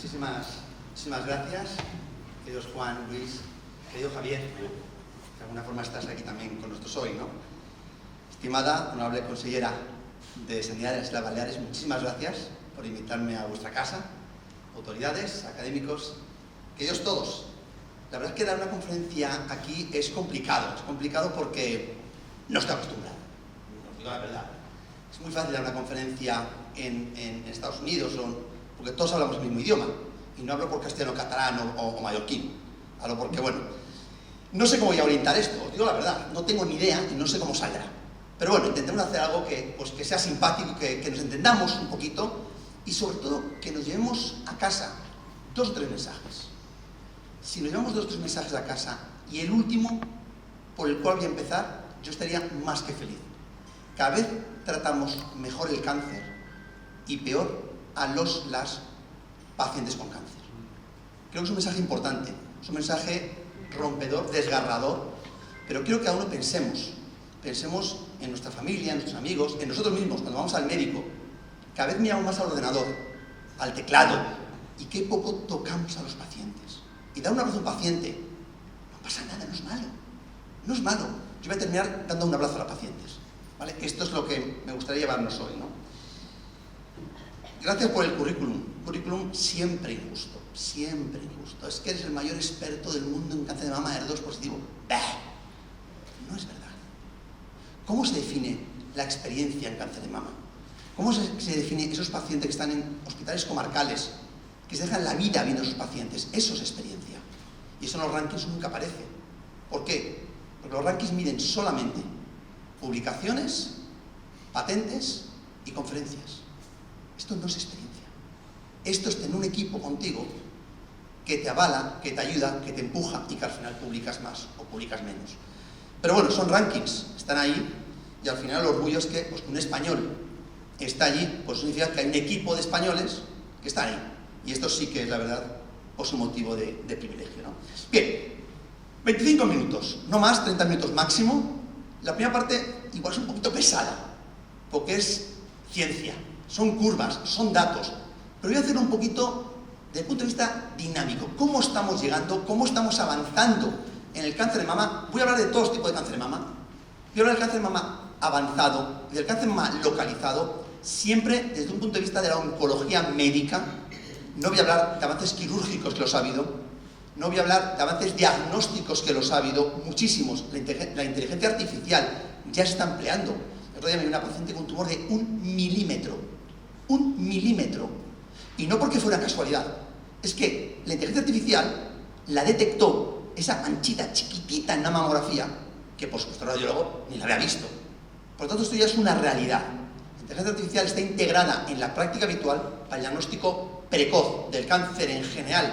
Muchísimas gracias, queridos Juan, Luis, querido Javier, de alguna forma estás aquí también con nosotros hoy, ¿no? Estimada, honorable consellera de Sanidad de las Islas Baleares, muchísimas gracias por invitarme a vuestra casa, autoridades, académicos, queridos todos. La verdad es que dar una conferencia aquí es complicado porque no estoy acostumbrado, os digo la verdad. Es muy fácil dar una conferencia en Estados Unidos, porque todos hablamos el mismo idioma, y no hablo por castellano, catalán o mallorquín, hablo porque, bueno, no sé cómo voy a orientar esto, os digo la verdad, no tengo ni idea y no sé cómo saldrá. Pero bueno, intentemos hacer algo que sea simpático, que nos entendamos un poquito, y sobre todo que nos llevemos a casa 2 o 3 mensajes. Si nos llevamos 2 o 3 mensajes a casa, y el último, por el cual voy a empezar, yo estaría más que feliz. Cada vez tratamos mejor el cáncer y peor a las pacientes con cáncer. Creo que es un mensaje importante, es un mensaje rompedor, desgarrador, pero quiero que cada uno pensemos en nuestra familia, en nuestros amigos, en nosotros mismos, cuando vamos al médico. Cada vez miramos más al ordenador, al teclado, y qué poco tocamos a los pacientes. Y dar un abrazo a un paciente, no pasa nada, no es malo. No es malo. Yo voy a terminar dando un abrazo a los pacientes, ¿vale? Esto es lo que me gustaría llevarnos hoy, ¿no? Gracias por el currículum siempre injusto, siempre injusto. Es que eres el mayor experto del mundo en cáncer de mama R2 positivo. ¡Bah! No es verdad. ¿Cómo se define la experiencia en cáncer de mama? ¿Cómo se define esos pacientes que están en hospitales comarcales, que se dejan la vida viendo a sus pacientes? Eso es experiencia. Y eso en los rankings nunca aparece. ¿Por qué? Porque los rankings miden solamente publicaciones, patentes y conferencias. Esto no es experiencia. Esto es tener un equipo contigo que te avala, que te ayuda, que te empuja y que al final publicas más o publicas menos. Pero bueno, son rankings, están ahí, y al final el orgullo es que un español está allí, pues significa que hay un equipo de españoles que están ahí. Y esto sí que es, la verdad, un motivo de privilegio, ¿no? Bien, 25 minutos, no más, 30 minutos máximo. La primera parte igual es un poquito pesada, porque es ciencia, son curvas, son datos. Pero voy a hacerlo un poquito desde el punto de vista dinámico. ¿Cómo estamos llegando? ¿Cómo estamos avanzando en el cáncer de mama? Voy a hablar de todos los tipos de cáncer de mama. Voy a hablar del cáncer de mama avanzado y del cáncer de mama localizado, siempre desde un punto de vista de la oncología médica. No voy a hablar de avances quirúrgicos, que los ha habido. No voy a hablar de avances diagnósticos, que los ha habido muchísimos. La inteligencia artificial ya se está empleando. El otro día me dio una paciente con un tumor de 1 milímetro. 1 milímetro. Y no porque fuera casualidad. Es que la inteligencia artificial la detectó, esa manchita chiquitita en la mamografía, que por supuesto el radiólogo ni la había visto. Por lo tanto, esto ya es una realidad. La inteligencia artificial está integrada en la práctica habitual para el diagnóstico precoz del cáncer en general,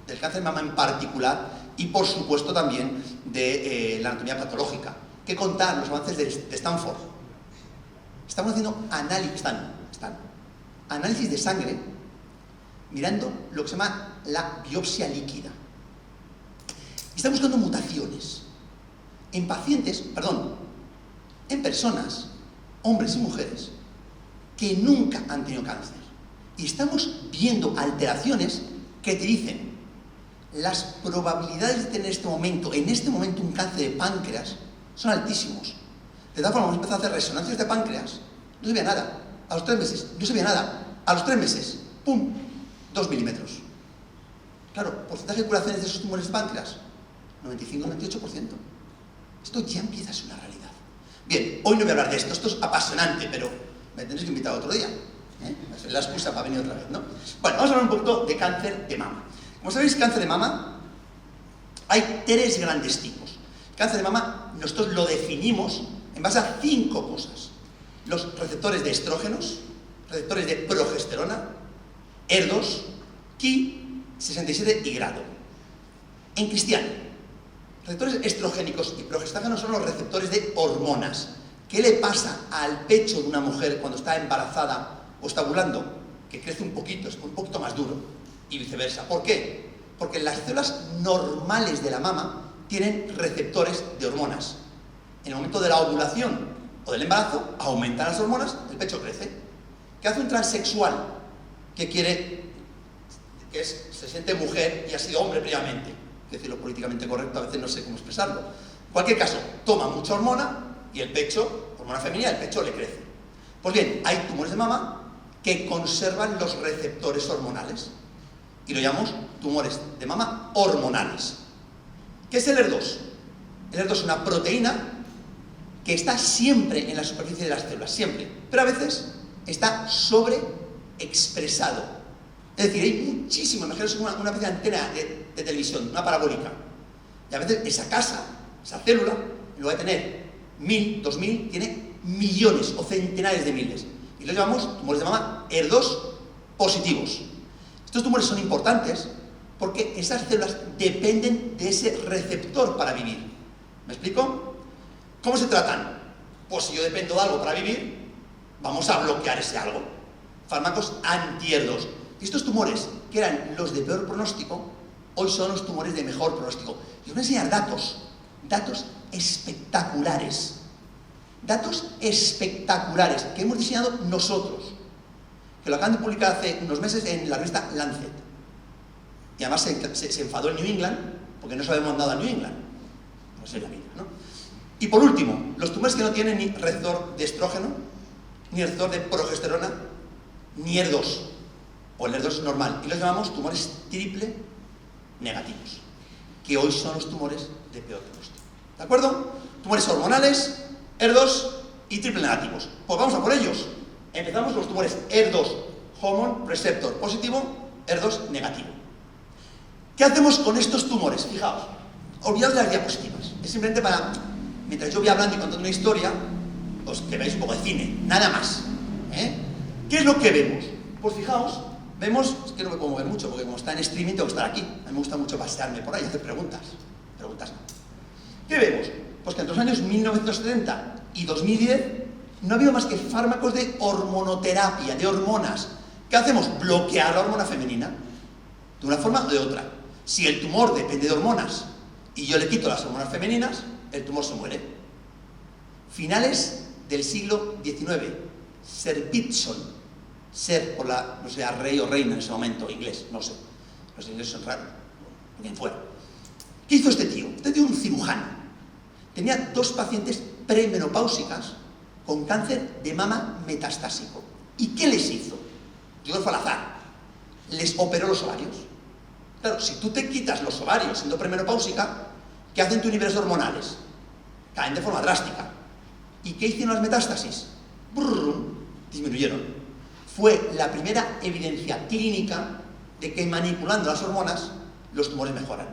del cáncer de mama en particular, y por supuesto también de la anatomía patológica. ¿Qué contar los avances de Stanford? Estamos haciendo análisis de sangre mirando lo que se llama la biopsia líquida. Y estamos buscando mutaciones en personas, hombres y mujeres, que nunca han tenido cáncer. Y estamos viendo alteraciones que te dicen las probabilidades de tener en este momento un cáncer de páncreas son altísimos. De todas formas, hemos empezado a hacer resonancias de páncreas, no se veía nada. A los 3 meses, no se veía nada. A los 3 meses, ¡pum!, 2 milímetros. Claro, porcentaje de curaciones de esos tumores de páncreas, 95-98%. Esto ya empieza a ser una realidad. Bien, hoy no voy a hablar de esto es apasionante, pero me tendréis que invitar otro día. Va a ser la excusa para venir otra vez, ¿no? Bueno, vamos a hablar un poquito de cáncer de mama. Como sabéis, cáncer de mama, hay 3 grandes tipos. El cáncer de mama, nosotros lo definimos en base a 5 cosas. Los receptores de estrógenos, receptores de progesterona, ER2, Ki, 67 y grado. En cristiano, receptores estrogénicos y progestágenos son los receptores de hormonas. ¿Qué le pasa al pecho de una mujer cuando está embarazada o está ovulando? Que crece un poquito, es un poquito más duro, y viceversa. ¿Por qué? Porque las células normales de la mama tienen receptores de hormonas. En el momento de la ovulación o del embarazo, aumentan las hormonas, el pecho crece. ¿Qué hace un transexual que quiere que se siente mujer y ha sido hombre previamente. Es decir, lo políticamente correcto, a veces no sé cómo expresarlo. En cualquier caso, toma mucha hormona y el pecho, hormona femenina, el pecho le crece. Pues bien, hay tumores de mama que conservan los receptores hormonales y lo llamamos tumores de mama hormonales. ¿Qué es el HER2? El HER2 es una proteína que está siempre en la superficie de las células, siempre, pero a veces está sobreexpresado. Es decir, hay muchísimo, imaginaos una especie de antena de televisión, una parabólica, y a veces esa célula, en lugar de tener 1000, 2000, tiene millones o centenares de miles, y los llamamos tumores de mama HER2 positivos. Estos tumores son importantes porque esas células dependen de ese receptor para vivir. ¿Me explico? ¿Cómo se tratan? Pues si yo dependo de algo para vivir, vamos a bloquear ese algo. Fármacos anti-HER2. Y estos tumores, que eran los de peor pronóstico, hoy son los tumores de mejor pronóstico. Y os voy a enseñar datos espectaculares. Datos espectaculares que hemos diseñado nosotros, que lo acaban de publicar hace unos meses en la revista Lancet. Y además se enfadó el New England, porque no se lo habíamos mandado a New England. No sé la vida, ¿no? Y por último, los tumores que no tienen ni receptor de estrógeno, ni receptor de progesterona, ni HER2, o el HER2 normal, y los llamamos tumores triple negativos, que hoy son los tumores de peor pronóstico. ¿De acuerdo? Tumores hormonales, HER2 y triple negativos. Pues vamos a por ellos. Empezamos con los tumores HER2, hormone receptor positivo, HER2 negativo. ¿Qué hacemos con estos tumores? Fijaos, olvidaos de las diapositivas. Es simplemente para, mientras yo voy hablando y contando una historia, pues que veáis un poco de cine, nada más. ¿Qué es lo que vemos? Pues fijaos, vemos, es que no me puedo mover mucho, porque como está en streaming tengo que estar aquí. A mí me gusta mucho pasearme por ahí y hacer preguntas. Preguntas no. ¿Qué vemos? Pues que entre los años 1970 y 2010 no ha habido más que fármacos de hormonoterapia, de hormonas. ¿Qué hacemos? Bloquear la hormona femenina, de una forma o de otra. Si el tumor depende de hormonas y yo le quito las hormonas femeninas, el tumor se muere. Finales del siglo XIX, Sir Pitson, Sir por la, no sé, rey o reina en ese momento, inglés, no sé, los ingleses son raros, quien fuera. ¿Qué hizo este tío? Este tío era un cirujano. Tenía 2 pacientes premenopáusicas con cáncer de mama metastásico. ¿Y qué les hizo? Yo creo que fue al azar. Les operó los ovarios. Claro, si tú te quitas los ovarios siendo premenopáusica, ¿qué hacen tus niveles hormonales? Caen de forma drástica. ¿Y qué hicieron las metástasis? Disminuyeron. Fue la primera evidencia clínica de que manipulando las hormonas los tumores mejoran.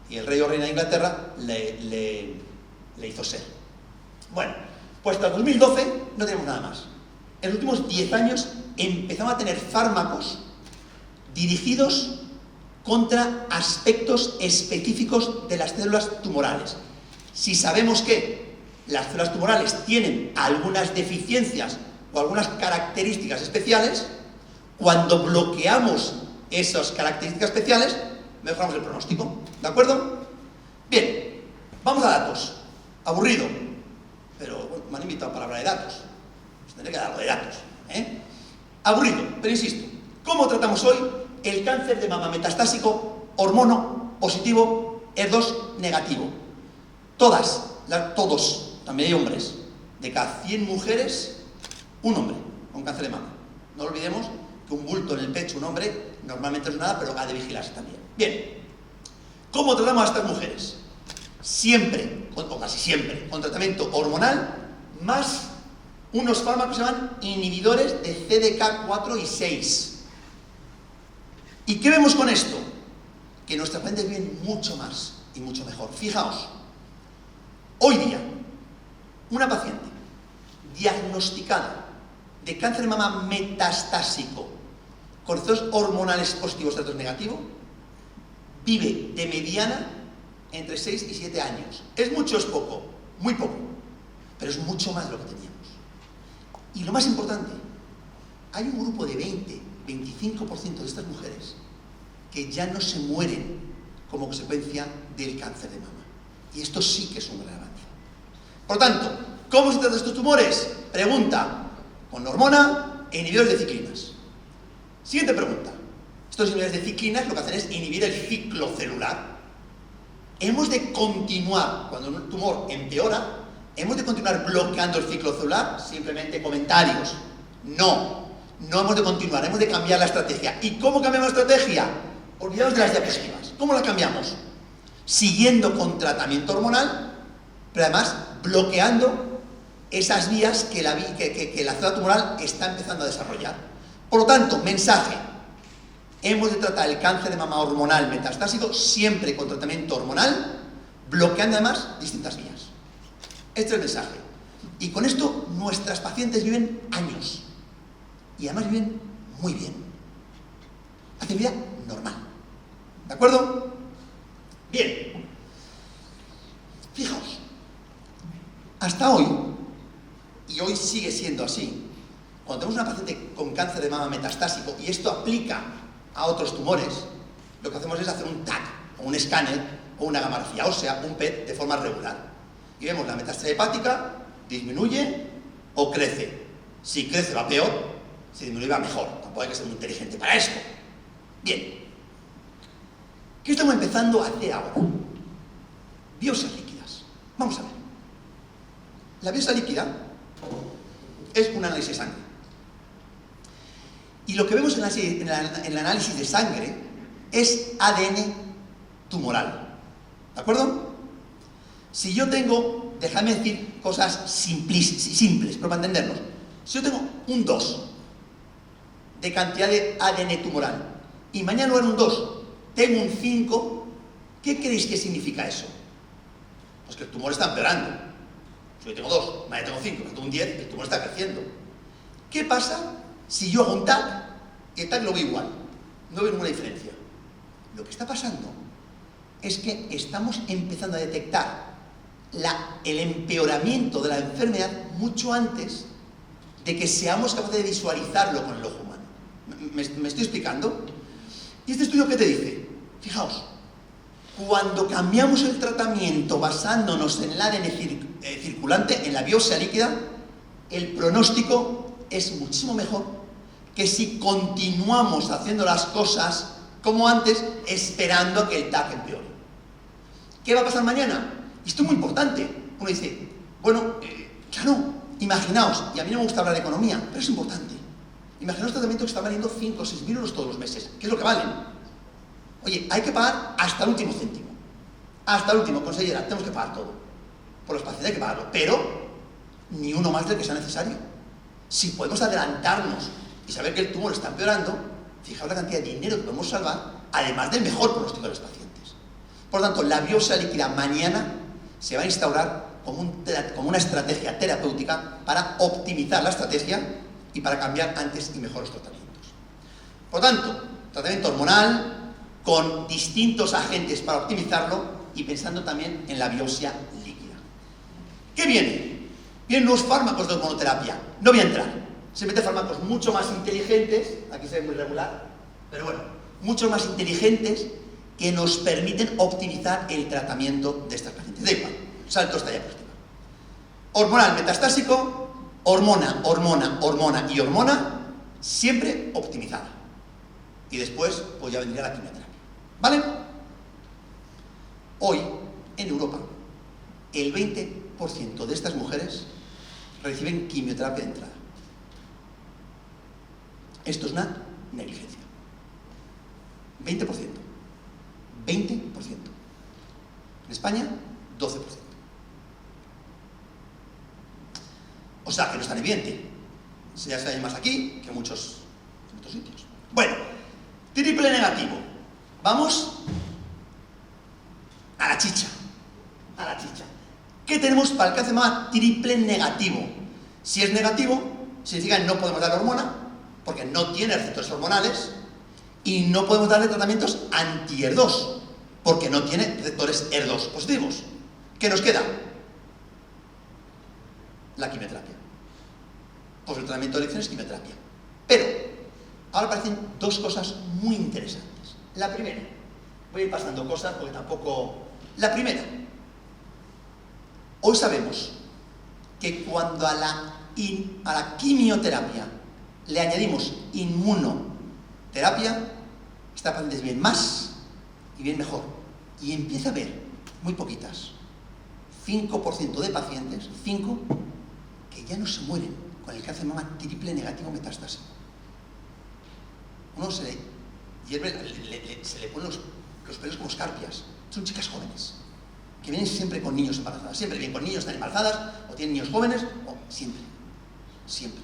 Y el rey o reina de Inglaterra le hizo ser. Bueno, pues hasta el 2012 no tenemos nada más. En los últimos 10 años empezamos a tener fármacos dirigidos contra aspectos específicos de las células tumorales. Si sabemos que las células tumorales tienen algunas deficiencias o algunas características especiales, cuando bloqueamos esas características especiales, mejoramos el pronóstico. ¿De acuerdo? Bien, vamos a datos. Aburrido, pero bueno, me han invitado para hablar de datos. Pues tendré que dar algo de datos. Aburrido, pero insisto. ¿Cómo tratamos hoy el cáncer de mama metastásico, hormono positivo, HER2 negativo? Todos, también hay hombres. De cada 100 mujeres, un hombre con cáncer de mama. No olvidemos que un bulto en el pecho, un hombre, normalmente no es nada, pero ha de vigilarse también. Bien, ¿cómo tratamos a estas mujeres? Siempre, o casi siempre, con tratamiento hormonal, más unos fármacos que se llaman inhibidores de CDK4 y 6. ¿Y qué vemos con esto? Que nuestras pacientes viven mucho más y mucho mejor. Fijaos, hoy día, una paciente diagnosticada de cáncer de mama metastásico con receptores hormonales positivos, HER2 negativo, vive de mediana entre 6 y 7 años. ¿Es mucho o es poco? Muy poco, pero es mucho más de lo que teníamos. Y lo más importante, hay un grupo de 20-25% de estas mujeres que ya no se mueren como consecuencia del cáncer de mama. Y esto sí que es un gran avance. Por lo tanto, ¿cómo se tratan estos tumores? Pregunta, con hormona e inhibidores de ciclinas. Siguiente pregunta. Estos inhibidores de ciclinas lo que hacen es inhibir el ciclo celular. Hemos de continuar, cuando un tumor empeora, hemos de continuar bloqueando el ciclo celular. Simplemente comentarios. No hemos de continuar, hemos de cambiar la estrategia. ¿Y cómo cambiamos la estrategia? Olvidaos de las diapositivas. ¿Cómo la cambiamos? Siguiendo con tratamiento hormonal, pero además bloqueando esas vías que la célula tumoral está empezando a desarrollar. Por lo tanto, mensaje: hemos de tratar el cáncer de mama hormonal metastásico siempre con tratamiento hormonal, bloqueando además distintas vías. Este es el mensaje. Y con esto nuestras pacientes viven años. Y además viven muy bien. Hacen vida normal. ¿De acuerdo? Bien. Fijaos. Hasta hoy, y hoy sigue siendo así, cuando tenemos una paciente con cáncer de mama metastásico, y esto aplica a otros tumores, lo que hacemos es hacer un TAC, o un escáner, o una gamografía ósea, un PET de forma regular. Y vemos la metástasis hepática, disminuye o crece. Si crece va peor, si disminuye va mejor. Tampoco hay que ser muy inteligente para esto. Bien. ¿Qué estamos empezando a hacer ahora? Biopsias líquidas. Vamos a ver. La biopsia líquida es un análisis de sangre. Y lo que vemos en el análisis de sangre es ADN tumoral. ¿De acuerdo? Si yo tengo, déjame decir cosas simples, pero para entendernos. Si yo tengo un 2 de cantidad de ADN tumoral y mañana en lugar de un 2 tengo un 5, ¿qué creéis que significa eso? Pues que el tumor está empeorando. Si yo tengo 2, mañana tengo 5, tengo un 10, el tumor está creciendo. ¿Qué pasa si yo hago un TAC y el TAC lo veo igual? No veo ninguna diferencia. Lo que está pasando es que estamos empezando a detectar el empeoramiento de la enfermedad mucho antes de que seamos capaces de visualizarlo con el ojo humano. ¿Me estoy explicando? ¿Y este estudio qué te dice? Fijaos, cuando cambiamos el tratamiento basándonos en el ADN circulante, en la biopsia líquida, el pronóstico es muchísimo mejor que si continuamos haciendo las cosas como antes, esperando a que el TAC empeore. ¿Qué va a pasar mañana? Y esto es muy importante. Uno dice, bueno, claro, imaginaos, y a mí no me gusta hablar de economía, pero es importante. Imaginaos tratamientos que están valiendo 5 o 6 mil euros todos los meses. ¿Qué es lo que valen? Oye, hay que pagar hasta el último céntimo. Hasta el último, consellera, tenemos que pagar todo. Por los pacientes hay que pagarlo, pero ni uno más del que sea necesario. Si podemos adelantarnos y saber que el tumor está empeorando, fijaos la cantidad de dinero que podemos salvar, además del mejor pronóstico de los pacientes. Por lo tanto, la biopsia líquida mañana se va a instaurar como una estrategia terapéutica para optimizar la estrategia y para cambiar antes y mejor los tratamientos. Por lo tanto, tratamiento hormonal con distintos agentes para optimizarlo y pensando también en la biopsia líquida. ¿Qué viene? Vienen nuevos fármacos de hormonoterapia. No voy a entrar. Se meten fármacos mucho más inteligentes, aquí se ve muy regular, pero bueno, mucho más inteligentes que nos permiten optimizar el tratamiento de estas pacientes. Da igual, salto esta diapositiva. Hormonal metastásico, hormona y hormona, siempre optimizada. Y después, pues ya vendría la quimioterapia. ¿Vale? Hoy, en Europa, el 20% de estas mujeres reciben quimioterapia de entrada. Esto es una negligencia. 20%. 20%. En España, 12%. O sea, que no es tan evidente. Ya se hay más aquí que en muchos sitios. Bueno, triple negativo. Vamos a la chicha. A la chicha. ¿Qué tenemos para el cáncer de mama triple negativo? Si es negativo, significa que no podemos darle hormona, porque no tiene receptores hormonales, y no podemos darle tratamientos anti-ER2, porque no tiene receptores ER2 positivos. ¿Qué nos queda? La quimioterapia. Pues el tratamiento de elección es quimioterapia. Pero, ahora aparecen dos cosas muy interesantes. La primera, voy a ir pasando cosas porque tampoco... La primera, hoy sabemos que cuando a la quimioterapia le añadimos inmunoterapia, Estas pacientes viven más y viven mejor. Y empieza a ver muy poquitas, 5% de pacientes, 5, que ya no se mueren con el cáncer de mama triple negativo metastásico. Uno se le hierve, se le ponen los pelos como escarpias. Son chicas jóvenes, que vienen siempre con niños embarazadas. Siempre vienen con niños, están embarazadas, o tienen niños jóvenes, o siempre. Siempre.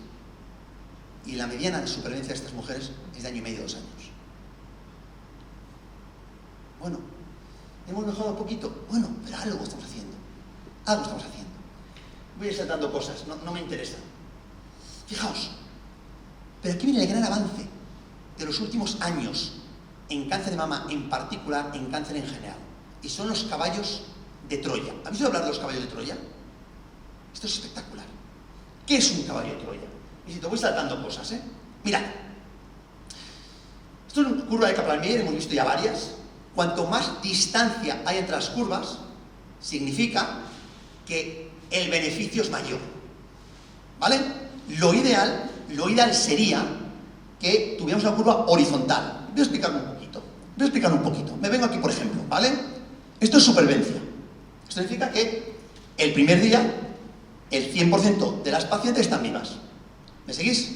Y la mediana de supervivencia de estas mujeres es de 1,5 y 2 años. Bueno, hemos mejorado un poquito. Bueno, pero algo estamos haciendo. Algo estamos haciendo. Voy a ir saltando cosas, no me interesan. Fijaos, pero aquí viene el gran avance de los últimos años en cáncer de mama en particular, en cáncer en general. Y son los caballos de Troya. ¿Habéis oído hablar de los caballos de Troya? Esto es espectacular. ¿Qué es un caballo de Troya? Y si te voy saltando cosas, Mirad. Esto es una curva de Kaplan-Meier, hemos visto ya varias. Cuanto más distancia hay entre las curvas, significa que el beneficio es mayor. ¿Vale? Lo ideal sería que tuviéramos una curva horizontal. Voy a explicar un poquito. Me vengo aquí, por ejemplo, ¿vale? Esto es supervivencia. Esto significa que el primer día, el 100% de las pacientes están vivas. ¿Me seguís?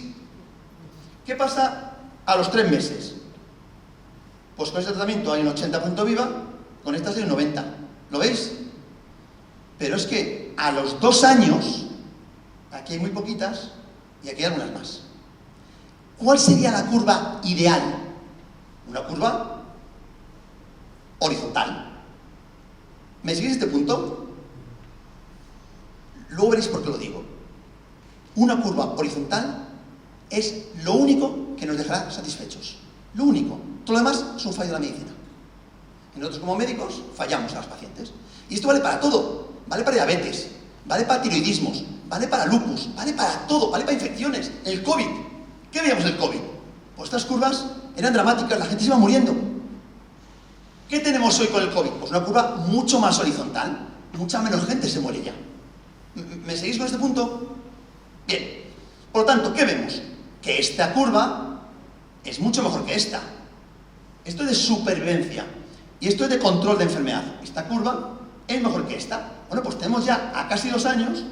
¿Qué pasa a los 3 meses? Pues con este tratamiento hay un 80% viva, con esta hay un 90%. ¿Lo veis? Pero es que a los 2 años, aquí hay muy poquitas y aquí hay algunas más. ¿Cuál sería la curva ideal? Una curva horizontal. ¿Me seguís este punto? Luego veréis por qué lo digo. Una curva horizontal es lo único que nos dejará satisfechos. Lo único. Todo lo demás es un fallo de la medicina. Y nosotros como médicos fallamos a las pacientes. Y esto vale para todo. Vale para diabetes, vale para tiroidismos, vale para lupus, vale para todo, vale para infecciones. El COVID. ¿Qué veíamos del COVID? Pues estas curvas eran dramáticas, la gente se iba muriendo. ¿Qué tenemos hoy con el COVID? Pues una curva mucho más horizontal. Mucha menos gente se muere ya. ¿Me seguís con este punto? Bien. Por lo tanto, ¿qué vemos? Que esta curva es mucho mejor que esta. Esto es de supervivencia y esto es de control de enfermedad. Esta curva es mejor que esta. Bueno, pues tenemos ya a casi 2 años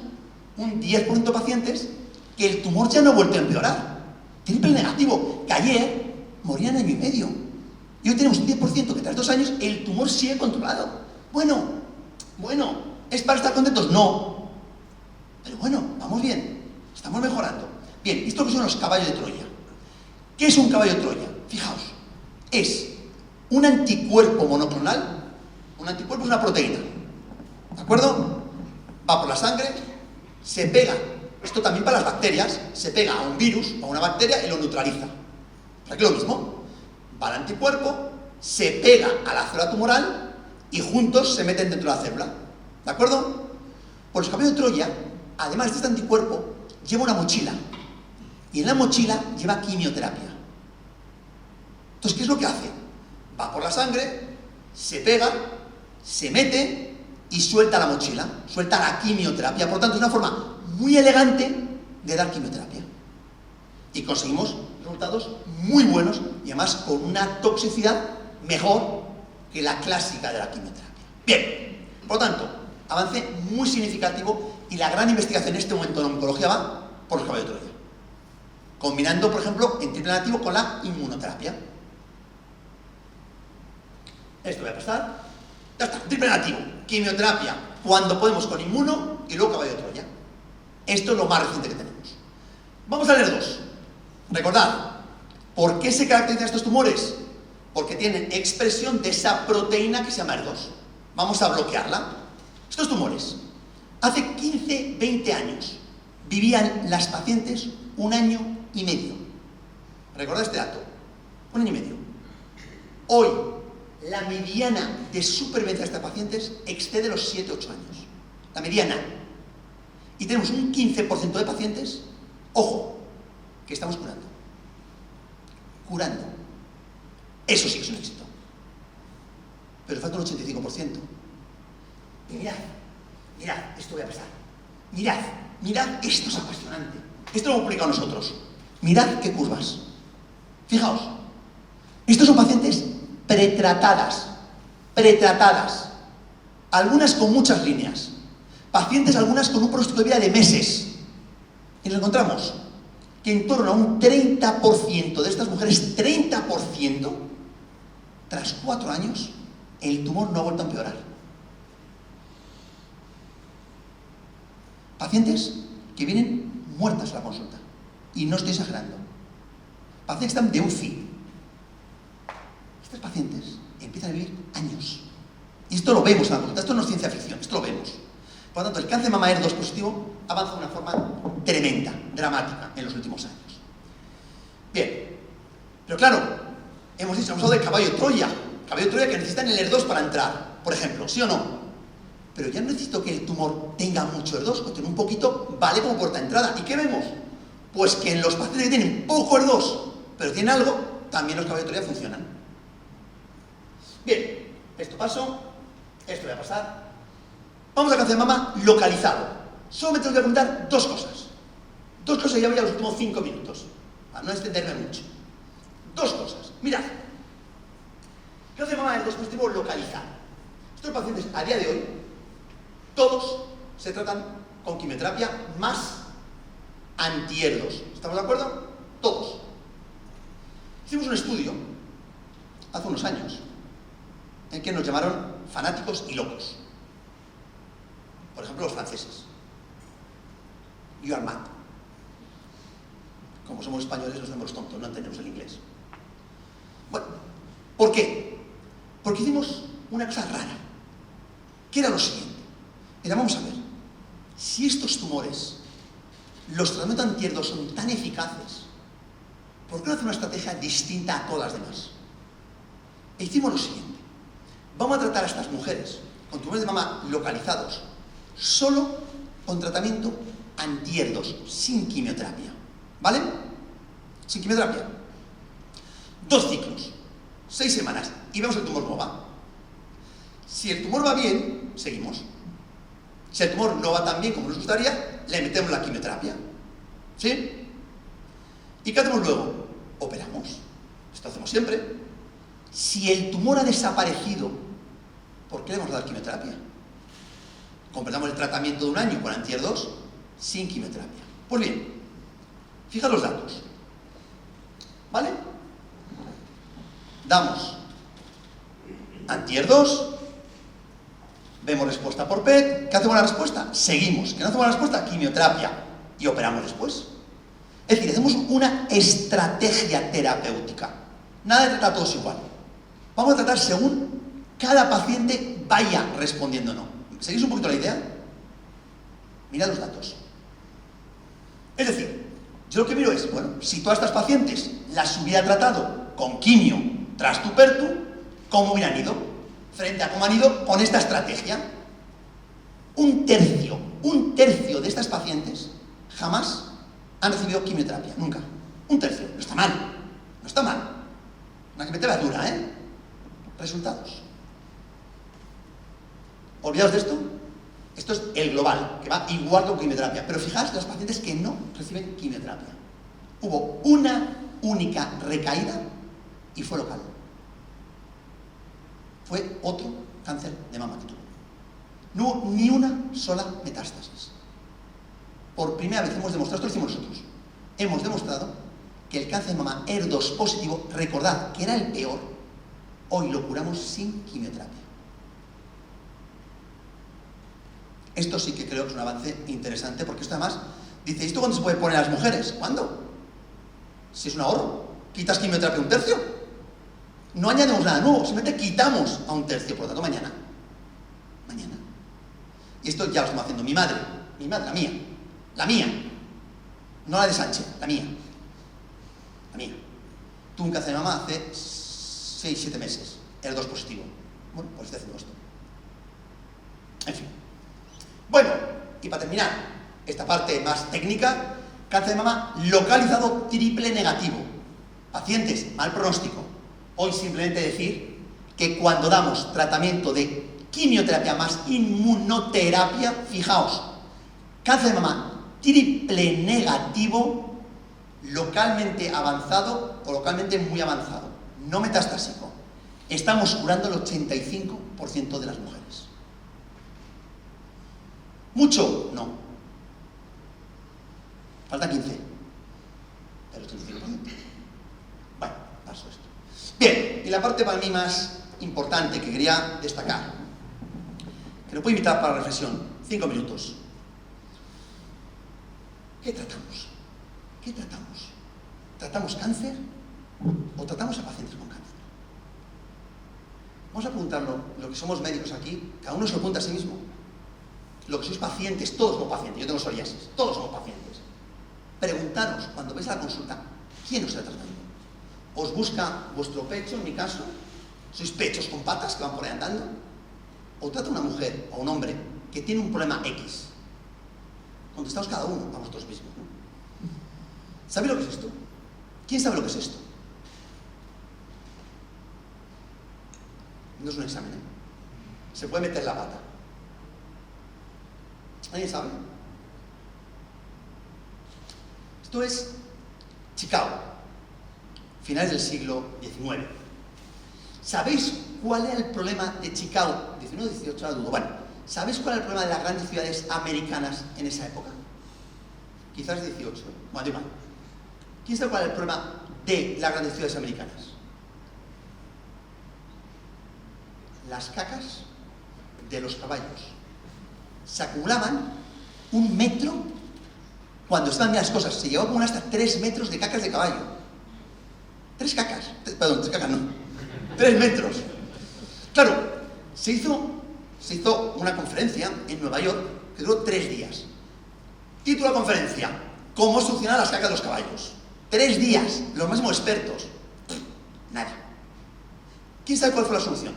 un 10% de pacientes que el tumor ya no ha vuelto a empeorar. Triple negativo, que ayer morían 1,5 años. Y hoy tenemos un 10% que tras 2 años el tumor sigue controlado. Bueno, ¿es para estar contentos? No. Pero bueno, vamos bien, estamos mejorando. Bien, ¿esto qué son los caballos de Troya? ¿Qué es un caballo de Troya? Fijaos, es un anticuerpo monoclonal. Un anticuerpo es una proteína, ¿de acuerdo? Va por la sangre, se pega, esto también para las bacterias, se pega a un virus o a una bacteria y lo neutraliza. O sea que lo mismo, va al anticuerpo, se pega a la célula tumoral y juntos se meten dentro de la célula, ¿de acuerdo? Pues los caballos de Troya, además de este anticuerpo, lleva una mochila y en la mochila lleva quimioterapia. Entonces, ¿qué es lo que hace? Va por la sangre, se pega, se mete y suelta la mochila, suelta la quimioterapia. Por lo tanto, es una forma muy elegante de dar quimioterapia. Y conseguimos resultados muy buenos y además con una toxicidad mejor que la clásica de la quimioterapia. Bien, por lo tanto, avance muy significativo y la gran investigación en este momento en oncología va por los caballos de Troya. Combinando, por ejemplo, en triple negativo con la inmunoterapia. Esto voy a pasar. Ya está, triple negativo, quimioterapia, cuando podemos con inmuno y luego caballo de Troya. Esto es lo más reciente que tenemos. Vamos a leer 2. Recordad, ¿por qué se caracterizan estos tumores? Porque tienen expresión de esa proteína que se llama ER2. Vamos a bloquearla. Estos tumores, hace 15, 20 años, vivían las pacientes 1 año y medio. Recordad este dato, 1 año y medio. Hoy, la mediana de supervivencia de estas pacientes excede los 7, 8 años. La mediana. Y tenemos un 15% de pacientes, ojo, que estamos curando. Curando. Eso sí que es un éxito. Pero falta un 85%. Y mirad, esto voy a pasar. Mirad, esto es apasionante. Esto lo hemos publicado nosotros. Mirad qué curvas. Fijaos, Estos son pacientes pretratadas, algunas con muchas líneas, pacientes algunas con un pronóstico de vida de meses. Y nos encontramos que en torno a un 30% de estas mujeres, 30%, tras 4 años, el tumor no ha vuelto a empeorar. Pacientes que vienen muertas a la consulta, y no estoy exagerando. Pacientes que están de UCI. Estos pacientes empiezan a vivir años. Y esto lo vemos en la consulta, esto no es ciencia ficción, esto lo vemos. Por lo tanto, el cáncer de mama HER2 positivo avanza de una forma tremenda, dramática, en los últimos años. Bien, pero claro, hemos hablado del caballo de Troya que necesitan el HER2 para entrar, por ejemplo, ¿sí o no? Pero ya no necesito que el tumor tenga mucho HER2, o tenga un poquito, vale como puerta de entrada. ¿Y qué vemos? Pues que en los pacientes que tienen poco HER2, pero tienen algo, también los caballos de Troya funcionan. Bien, esto pasó, esto va a pasar. Vamos a cáncer de mama localizado. Solamente os voy a contar 2 cosas. 2 cosas, ya voy a los últimos 5 minutos, para no extenderme mucho. 2 cosas. Mirad. Cáncer de mama HER2 positivo localizado. Estos pacientes, a día de hoy, todos se tratan con quimioterapia más anti-HER2. ¿Estamos de acuerdo? Todos. Hicimos un estudio hace unos años en que nos llamaron fanáticos y locos. Por ejemplo, los franceses. You are mad. Como somos españoles, nos vemos tontos, no entendemos el inglés. Bueno, ¿por qué? Porque hicimos una cosa rara, que era lo siguiente. Mira, vamos a ver. Si estos tumores, los tratamientos anti-HER2 son tan eficaces, ¿por qué no hacer una estrategia distinta a todas las demás? E hicimos lo siguiente. Vamos a tratar a estas mujeres con tumores de mama localizados solo con tratamiento anti-HER2, sin quimioterapia. ¿Vale? Sin quimioterapia. 2 ciclos, 6 semanas, y vemos el tumor cómo va. Si el tumor va bien, seguimos. Si el tumor no va tan bien como nos gustaría, le metemos la quimioterapia. ¿Sí? ¿Y qué hacemos luego? Operamos. Esto hacemos siempre. Si el tumor ha desaparecido, ¿por qué le vamos a dar quimioterapia? Completamos el tratamiento de un año con anti-HER2 sin quimioterapia. Pues bien, fija los datos. ¿Vale? Damos anti-HER2, vemos respuesta por PET. ¿Qué hacemos la respuesta? Seguimos. ¿Qué no hacemos la respuesta? Quimioterapia. Y operamos después. Es decir, hacemos una estrategia terapéutica. Nada de tratar a todos igual. Vamos a tratar según cada paciente vaya respondiendo o no. ¿Seguís un poquito la idea? Mirad los datos. Es decir, yo lo que miro es, bueno, si todas estas pacientes las hubiera tratado con quimio tras tupertu, ¿cómo hubieran ido? Frente a cómo han ido con esta estrategia. Un tercio de estas pacientes jamás han recibido quimioterapia, nunca. Un tercio, no está mal, no está mal. Una quimioterapia dura, ¿eh? Resultados. Olvidaos de esto. Esto es el global, que va igual con quimioterapia. Pero fijaos las pacientes que no reciben quimioterapia. Hubo una única recaída y fue local. Fue otro cáncer de mama que tuvo. No hubo ni una sola metástasis. Por primera vez hemos demostrado, esto lo hicimos nosotros, hemos demostrado que el cáncer de mama HER2 positivo, recordad que era el peor, hoy lo curamos sin quimioterapia. Esto sí que creo que es un avance interesante, porque esto además dice, ¿esto cuándo se puede poner a las mujeres? ¿Cuándo? Si es un ahorro, quitas quimioterapia un tercio. No añadimos nada nuevo, simplemente quitamos a un tercio, por lo tanto mañana. Mañana. Y esto ya lo estamos haciendo mi madre, la mía. No la de Sánchez, la mía. Tuve un cáncer de mama hace 6-7 meses, HER2 positivo. Bueno, pues estoy haciendo esto. En fin. Bueno, y para terminar esta parte más técnica, cáncer de mama localizado triple negativo. Pacientes, mal pronóstico. Hoy simplemente decir que cuando damos tratamiento de quimioterapia más inmunoterapia, fijaos, cáncer de mama triple negativo, localmente avanzado o localmente muy avanzado. no metastásico. Estamos curando el 85% de las mujeres. ¿Mucho? No. Falta 15. Pero 85%. Bueno, paso esto. Bien, y la parte para mí más importante que quería destacar, que lo puedo invitar para la reflexión, 5 minutos. ¿Qué tratamos? ¿Qué tratamos? ¿Tratamos cáncer o tratamos a pacientes con cáncer? Vamos a preguntarlo, lo que somos médicos aquí, cada uno se lo pregunta a sí mismo. Lo que sois pacientes, todos somos pacientes, yo tengo psoriasis, todos somos pacientes. Preguntaros, cuando vais a la consulta, ¿quién os está tratando? ¿Os busca vuestro pecho, en mi caso? ¿Sois pechos con patas que van por ahí andando? ¿O trata una mujer o un hombre que tiene un problema X? Contestaos cada uno a vosotros mismos, ¿no? ¿Sabéis lo que es esto? ¿Quién sabe lo que es esto? No es un examen, ¿eh? Se puede meter la pata. ¿Alguien sabe? Esto es Chicago, finales del siglo XIX. ¿Sabéis cuál era el problema de Chicago? 19 o 18, ahora dudo. Bueno, ¿sabéis cuál era el problema de las grandes ciudades americanas en esa época? Quizás 18. Bueno, igual. ¿Quién sabe cuál era el problema de las grandes ciudades americanas? Las cacas de los caballos. Se acumulaban 1 metro cuando estaban bien las cosas. Se llevaba como hasta 3 metros de cacas de caballo. 3 cacas. Perdón, 3 cacas no. 3 metros. Claro, se hizo una conferencia en Nueva York que duró 3 días. Título de la conferencia: ¿Cómo solucionar las cacas de los caballos? 3 días, los máximos expertos. Nada. ¿Quién sabe cuál fue la solución?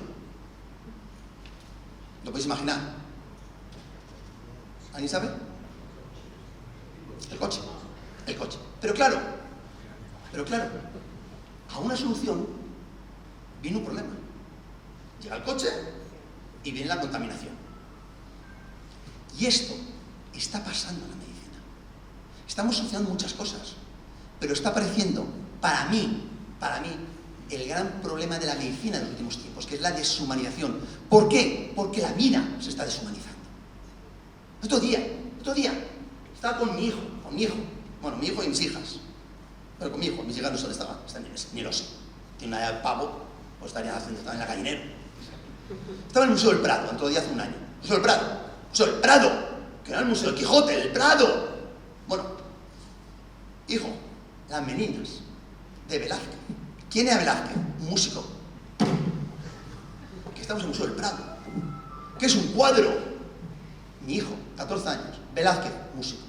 ¿Lo podéis imaginar? ¿Alguien sabe? El coche. El coche. Pero claro, a una solución vino un problema. Llega el coche y viene la contaminación. Y esto está pasando en la medicina. Estamos solucionando muchas cosas, pero está apareciendo, para mí, el gran problema de la medicina de los últimos tiempos, que es la deshumanización. ¿Por qué? Porque la vida se está deshumanizando. Otro día, estaba con mi hijo, bueno, mi hijo y mis hijas, pero con mi hijo, mis hijas no sé dónde estaban, ni lo sé. Tiene una edad de pavo, pues estaban en la gallinera. Estaba en el Museo del Prado, otro día hace un año. Museo del Prado, que era el Museo del Quijote, el Prado. Bueno, hijo, las meninas de Velázquez. ¿Quién era Velázquez? Un músico. Que estamos en el Museo del Prado. ¿Qué es un cuadro? Mi hijo, 14 años, Velázquez, músico.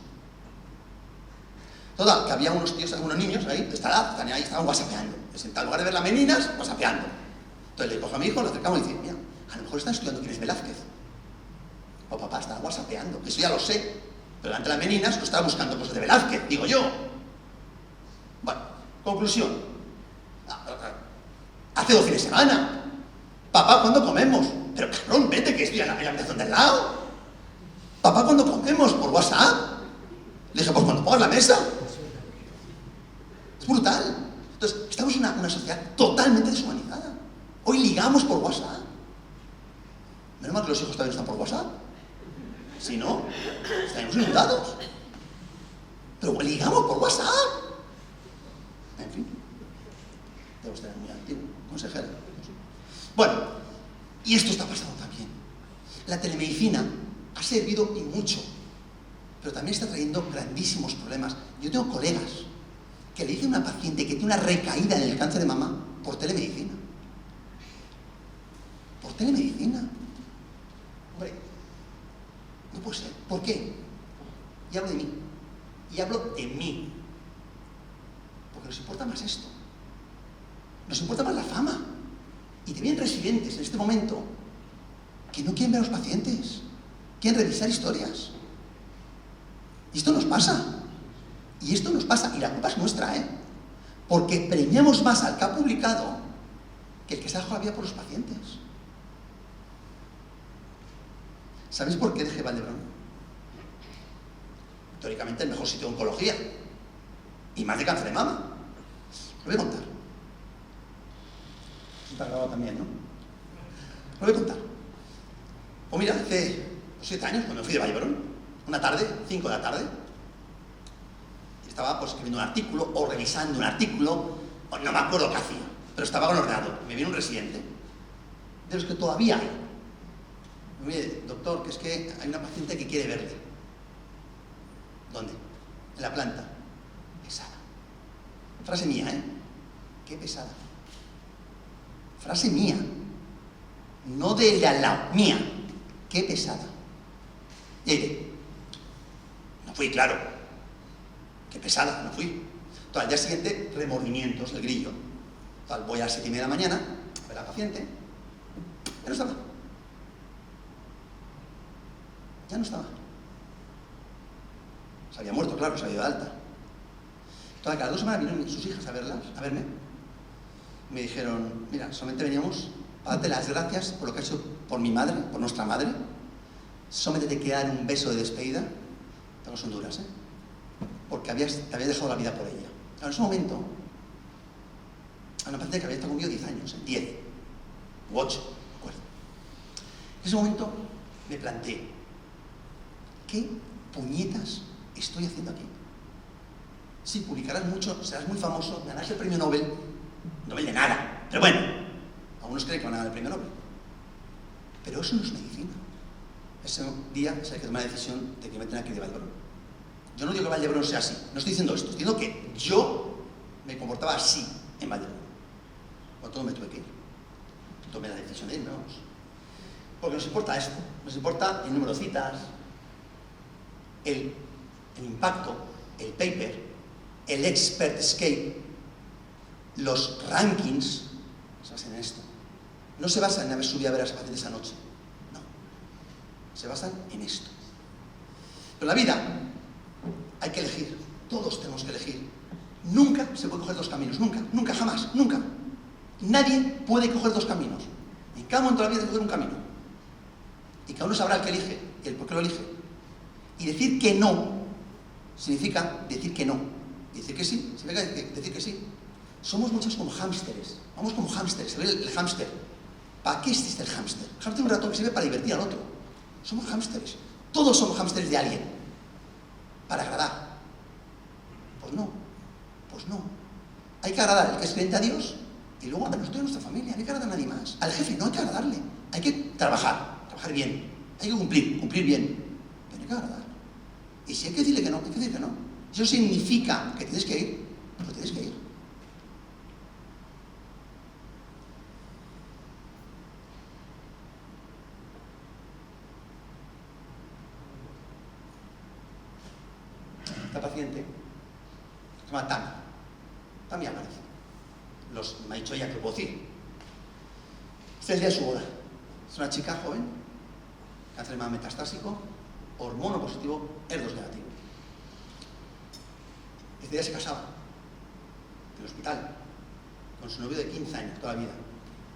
Total, que había unos niños ahí, de esta edad, ahí estaban whatsappeando. En lugar de ver las meninas, whatsappeando. Entonces le cojo a mi hijo, lo acercamos y dice: mira, a lo mejor están estudiando quién es Velázquez. O papá, estaba whatsappeando, eso ya lo sé. Pero delante de las meninas lo estaba buscando cosas de Velázquez, digo yo. Bueno, conclusión. Hace 2 fines de semana. Papá, ¿cuándo comemos? Pero cabrón, vete que estoy en la habitación del lado. Papá, ¿cuándo comemos? ¿Por WhatsApp? Le dije: pues cuando pongas la mesa. Es brutal. Entonces, estamos en una sociedad totalmente deshumanizada. Hoy ligamos por WhatsApp. Menos mal que los hijos también están por WhatsApp. Si no, estaríamos inundados. Pero ligamos por WhatsApp. En fin. Debo estar muy antiguo, consejero. Bueno, y esto está pasando también. La telemedicina ha servido y mucho, pero también está trayendo grandísimos problemas. Yo tengo colegas que le dicen a una paciente que tiene una recaída en el cáncer de mama por telemedicina. Por telemedicina. Hombre, no puede ser. ¿Por qué? Y hablo de mí. Porque nos importa más esto. Nos importa más la fama. Y te vienen residentes en este momento que no quieren ver a los pacientes, quieren revisar historias. Y esto nos pasa. Y la culpa es nuestra, ¿eh? Porque premiamos más al que ha publicado que el que se ha dejado la vida por los pacientes. ¿Sabéis por qué dejé Valdebrón? Teóricamente el mejor sitio de oncología. Y más de cáncer de mama. Lo voy a contar. está grabado también, ¿no? Lo voy a contar. Pues mira, hace 7 años, cuando fui de Vallebrón, una tarde, 5 de la tarde, estaba pues escribiendo un artículo o revisando un artículo, o no me acuerdo qué hacía, pero estaba con el ordenador. Me viene un residente, de los que todavía hay. Me dice, doctor, que es que hay una paciente que quiere verle. ¿Dónde? En la planta. Pesada. Frase mía, ¿eh? Qué pesada. Frase mía. No de al lado, mía. Qué pesada. Y ahí no fui, claro. Qué pesada, no fui. Entonces, al día siguiente, remordimientos, el grillo. Entonces, voy a las 7:30 de la mañana, a ver a la paciente. Ya no estaba. Ya no estaba. Se había muerto, claro, se había ido de alta. Entonces, cada 2 semanas vinieron sus hijas a verme. Me dijeron, mira, solamente veníamos para darte las gracias por lo que has hecho por mi madre, por nuestra madre. Solamente te queda dar un beso de despedida. Pero son duras, ¿eh? Porque te habías dejado la vida por ella. En ese momento, a una paciente que había estado conmigo 10 años, 10 u 8, me acuerdo. En ese momento me planteé, ¿qué puñetas estoy haciendo aquí? Sí, publicarás mucho, serás muy famoso, ganarás el premio Nobel de nada, pero bueno, algunos creen que van a ganar el premio Nobel. Pero eso no es medicina. Ese día es el que tomé la decisión de que me tenga que ir de Vallebrón. Yo no digo que Vallebrón sea así, no estoy diciendo esto, estoy diciendo que yo me comportaba así en Vallebrón. Por todo me tuve que ir. Tomé la decisión de irme, vamos. Porque nos importa esto, nos importa el número de citas, el impacto, el paper, el expert escape, los rankings, se basan en esto. No se basan en haber subido a ver a esa paciente esa noche, no. Se basan en esto. Pero en la vida hay que elegir, todos tenemos que elegir. Nunca se puede coger 2 caminos, nunca, jamás, nunca. Nadie puede coger 2 caminos. En cada momento de la vida hay que coger un camino. Y cada uno sabrá el que elige y el por qué lo elige. Y decir que no significa decir que no. Y decir que sí significa decir que sí. Somos muchos como hámsteres. Vamos como hámsteres. ¿Sabéis el hámster? ¿Para qué existe el hámster? El hámster es un ratón que sirve para divertir al otro. Somos hámsteres. Todos somos hámsteres de alguien. Para agradar. Pues no. Hay que agradar al que es creyente a Dios y luego a nosotros y a nuestra familia. No hay que agradar a nadie más. Al jefe no hay que agradarle. Hay que trabajar bien. Hay que cumplir bien. Pero hay que agradar. Y si hay que decirle que no, hay que decir que no. Eso significa que tienes que ir, pues tienes que ir. Esta paciente se llama Tami. Tami aparece. Me ha dicho ella que puedo decir. Este es el día de su boda. Es una chica joven, cáncer de mama metastásico, hormono positivo, HER2 negativo. Este día se casaba en el hospital con su novio de 15 años, toda la vida.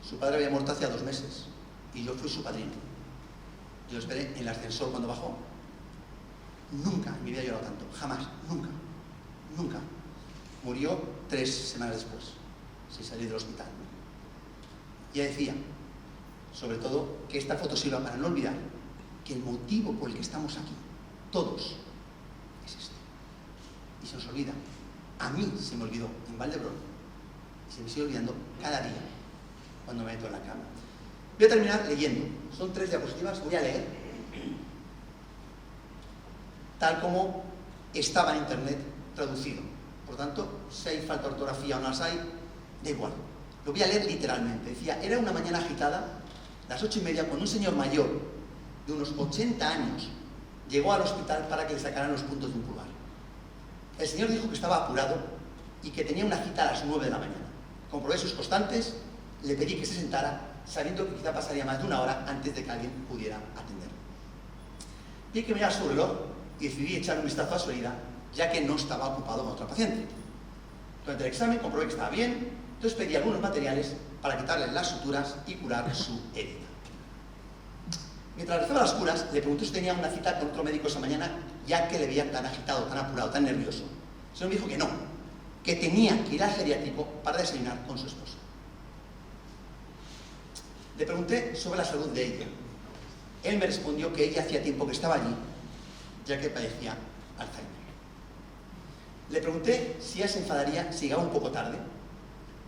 Su padre había muerto hacía 2 meses y yo fui su padrino. Yo lo esperé en el ascensor cuando bajó. Nunca en mi vida he llorado tanto, jamás, nunca. Murió 3 semanas después, sin salir del hospital. Y ella decía, sobre todo, que esta foto sirva para no olvidar que el motivo por el que estamos aquí, todos, es este. Y se nos olvida. A mí se me olvidó en Vallebrón y se me sigue olvidando cada día cuando me meto en la cama. Voy a terminar leyendo. Son 3 diapositivas, voy a leer tal como estaba en internet traducido. Por tanto, si hay falta de ortografía o no las hay, da igual. Lo voy a leer literalmente. Decía, era una mañana agitada, las 8:30, cuando un señor mayor de unos 80 años llegó al hospital para que le sacaran los puntos de un pulgar. El señor dijo que estaba apurado y que tenía una cita a las 9 de la mañana. Comprobé sus constantes, le pedí que se sentara, sabiendo que quizá pasaría más de 1 hora antes de que alguien pudiera atender. Vi que miraba su reloj y decidí echar un vistazo a su herida, ya que no estaba ocupado con otra paciente. Durante el examen comprobé que estaba bien, entonces pedí algunos materiales para quitarle las suturas y curar su herida. Mientras realizaba las curas, le pregunté si tenía una cita con otro médico esa mañana, ya que le veía tan agitado, tan apurado, tan nervioso. El señor me dijo que no, que tenía que ir al geriátrico para desayunar con su esposo. Le pregunté sobre la salud de ella. Él me respondió que ella hacía tiempo que estaba allí, ya que padecía Alzheimer. Le pregunté si ella se enfadaría si llegaba un poco tarde.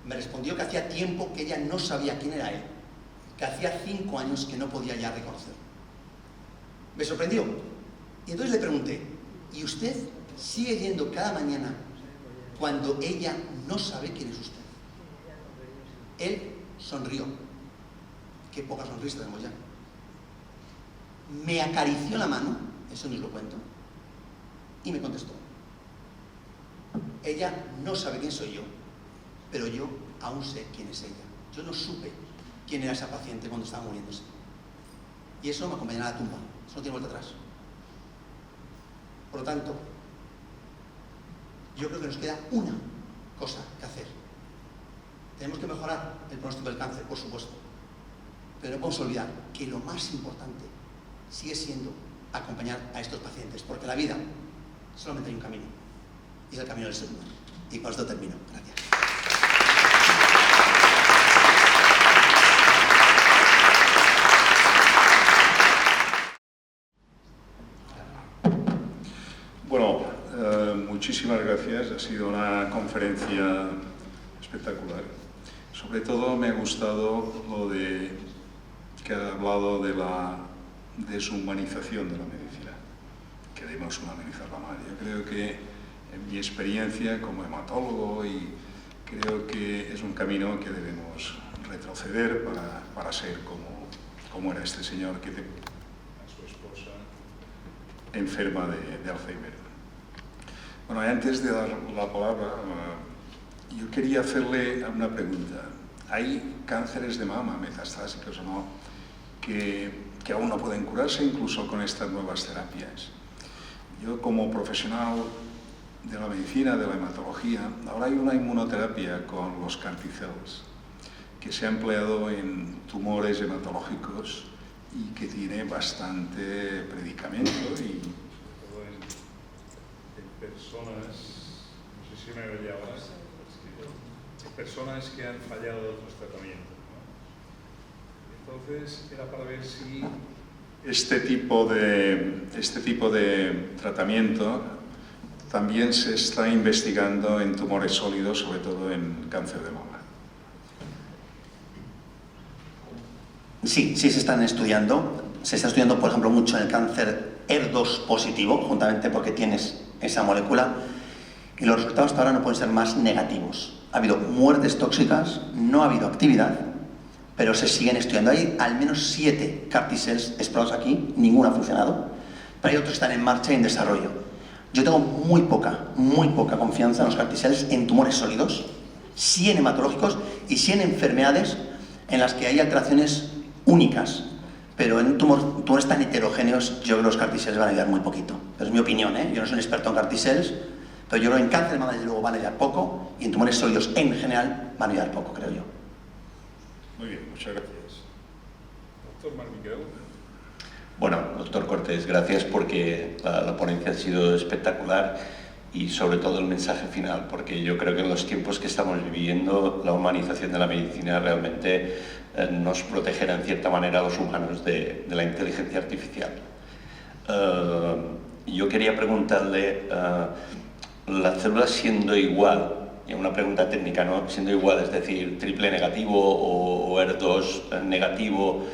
Me respondió que hacía tiempo que ella no sabía quién era él, que hacía 5 años que no podía ya reconocerlo. Me sorprendió. Y entonces le pregunté, ¿y usted sigue yendo cada mañana cuando ella no sabe quién es usted? Él sonrió. Qué poca sonrisa tenemos ya. Me acarició la mano, eso ni os lo cuento, y me contestó. Ella no sabe quién soy yo, pero yo aún sé quién es ella. Yo no supe quién era esa paciente cuando estaba muriéndose. Y eso me acompañará a la tumba, eso no tiene vuelta atrás. Por lo tanto, yo creo que nos queda una cosa que hacer. Tenemos que mejorar el pronóstico del cáncer, por supuesto. Pero no podemos olvidar que lo más importante sigue siendo acompañar a estos pacientes, porque la vida solamente hay un camino, y es el camino del ser humano. Y con esto termino. Gracias. Bueno, muchísimas gracias. Ha sido una conferencia espectacular. Sobre todo me ha gustado lo de que ha hablado de la deshumanización de la medicina. Queremos humanizarla más. Yo creo que en mi experiencia como hematólogo, y creo que es un camino que debemos retroceder para ser como era este señor que a su esposa enferma de Alzheimer. Bueno, antes de dar la palabra, yo quería hacerle una pregunta. ¿Hay cánceres de mama metastásicos o no que aún no pueden curarse incluso con estas nuevas terapias? Yo como profesional de la medicina, de la hematología, ahora hay una inmunoterapia con los CAR-T-cells que se ha empleado en tumores hematológicos y que tiene bastante predicamento y sobre todo en personas, no sé si me oye ahora, en personas que han fallado de otros tratamientos, ¿no? Entonces era para ver si este tipo de tratamiento también se está investigando en tumores sólidos, sobre todo en cáncer de mama. Sí, sí se están estudiando. Se está estudiando, por ejemplo, mucho en el cáncer HER2 positivo, juntamente porque tienes esa molécula, y los resultados hasta ahora no pueden ser más negativos. Ha habido muertes tóxicas, no ha habido actividad, pero se siguen estudiando. Hay al menos 7 CAR-T-cells explorados aquí, ninguno ha funcionado, pero hay otros que están en marcha y en desarrollo. Yo tengo muy poca confianza en los CAR-T-cells en tumores sólidos, sí en hematológicos y sí en enfermedades en las que hay alteraciones únicas, pero en tumores tan heterogéneos yo creo que los CAR-T-cells van a ayudar muy poquito. Pero es mi opinión, ¿eh? Yo no soy un experto en CAR-T-cells, pero yo creo que en cáncer de mama desde luego van a ayudar poco y en tumores sólidos en general van a ayudar poco, creo yo. Muy bien, muchas gracias. Doctor Marc Miquel. Bueno, doctor Cortés, gracias porque la ponencia ha sido espectacular y sobre todo el mensaje final, porque yo creo que en los tiempos que estamos viviendo la humanización de la medicina realmente nos protegerá en cierta manera a los humanos de la inteligencia artificial. Yo quería preguntarle, las células siendo igual, y una pregunta técnica, ¿no? Siendo igual, es decir, triple negativo o HER2 negativo,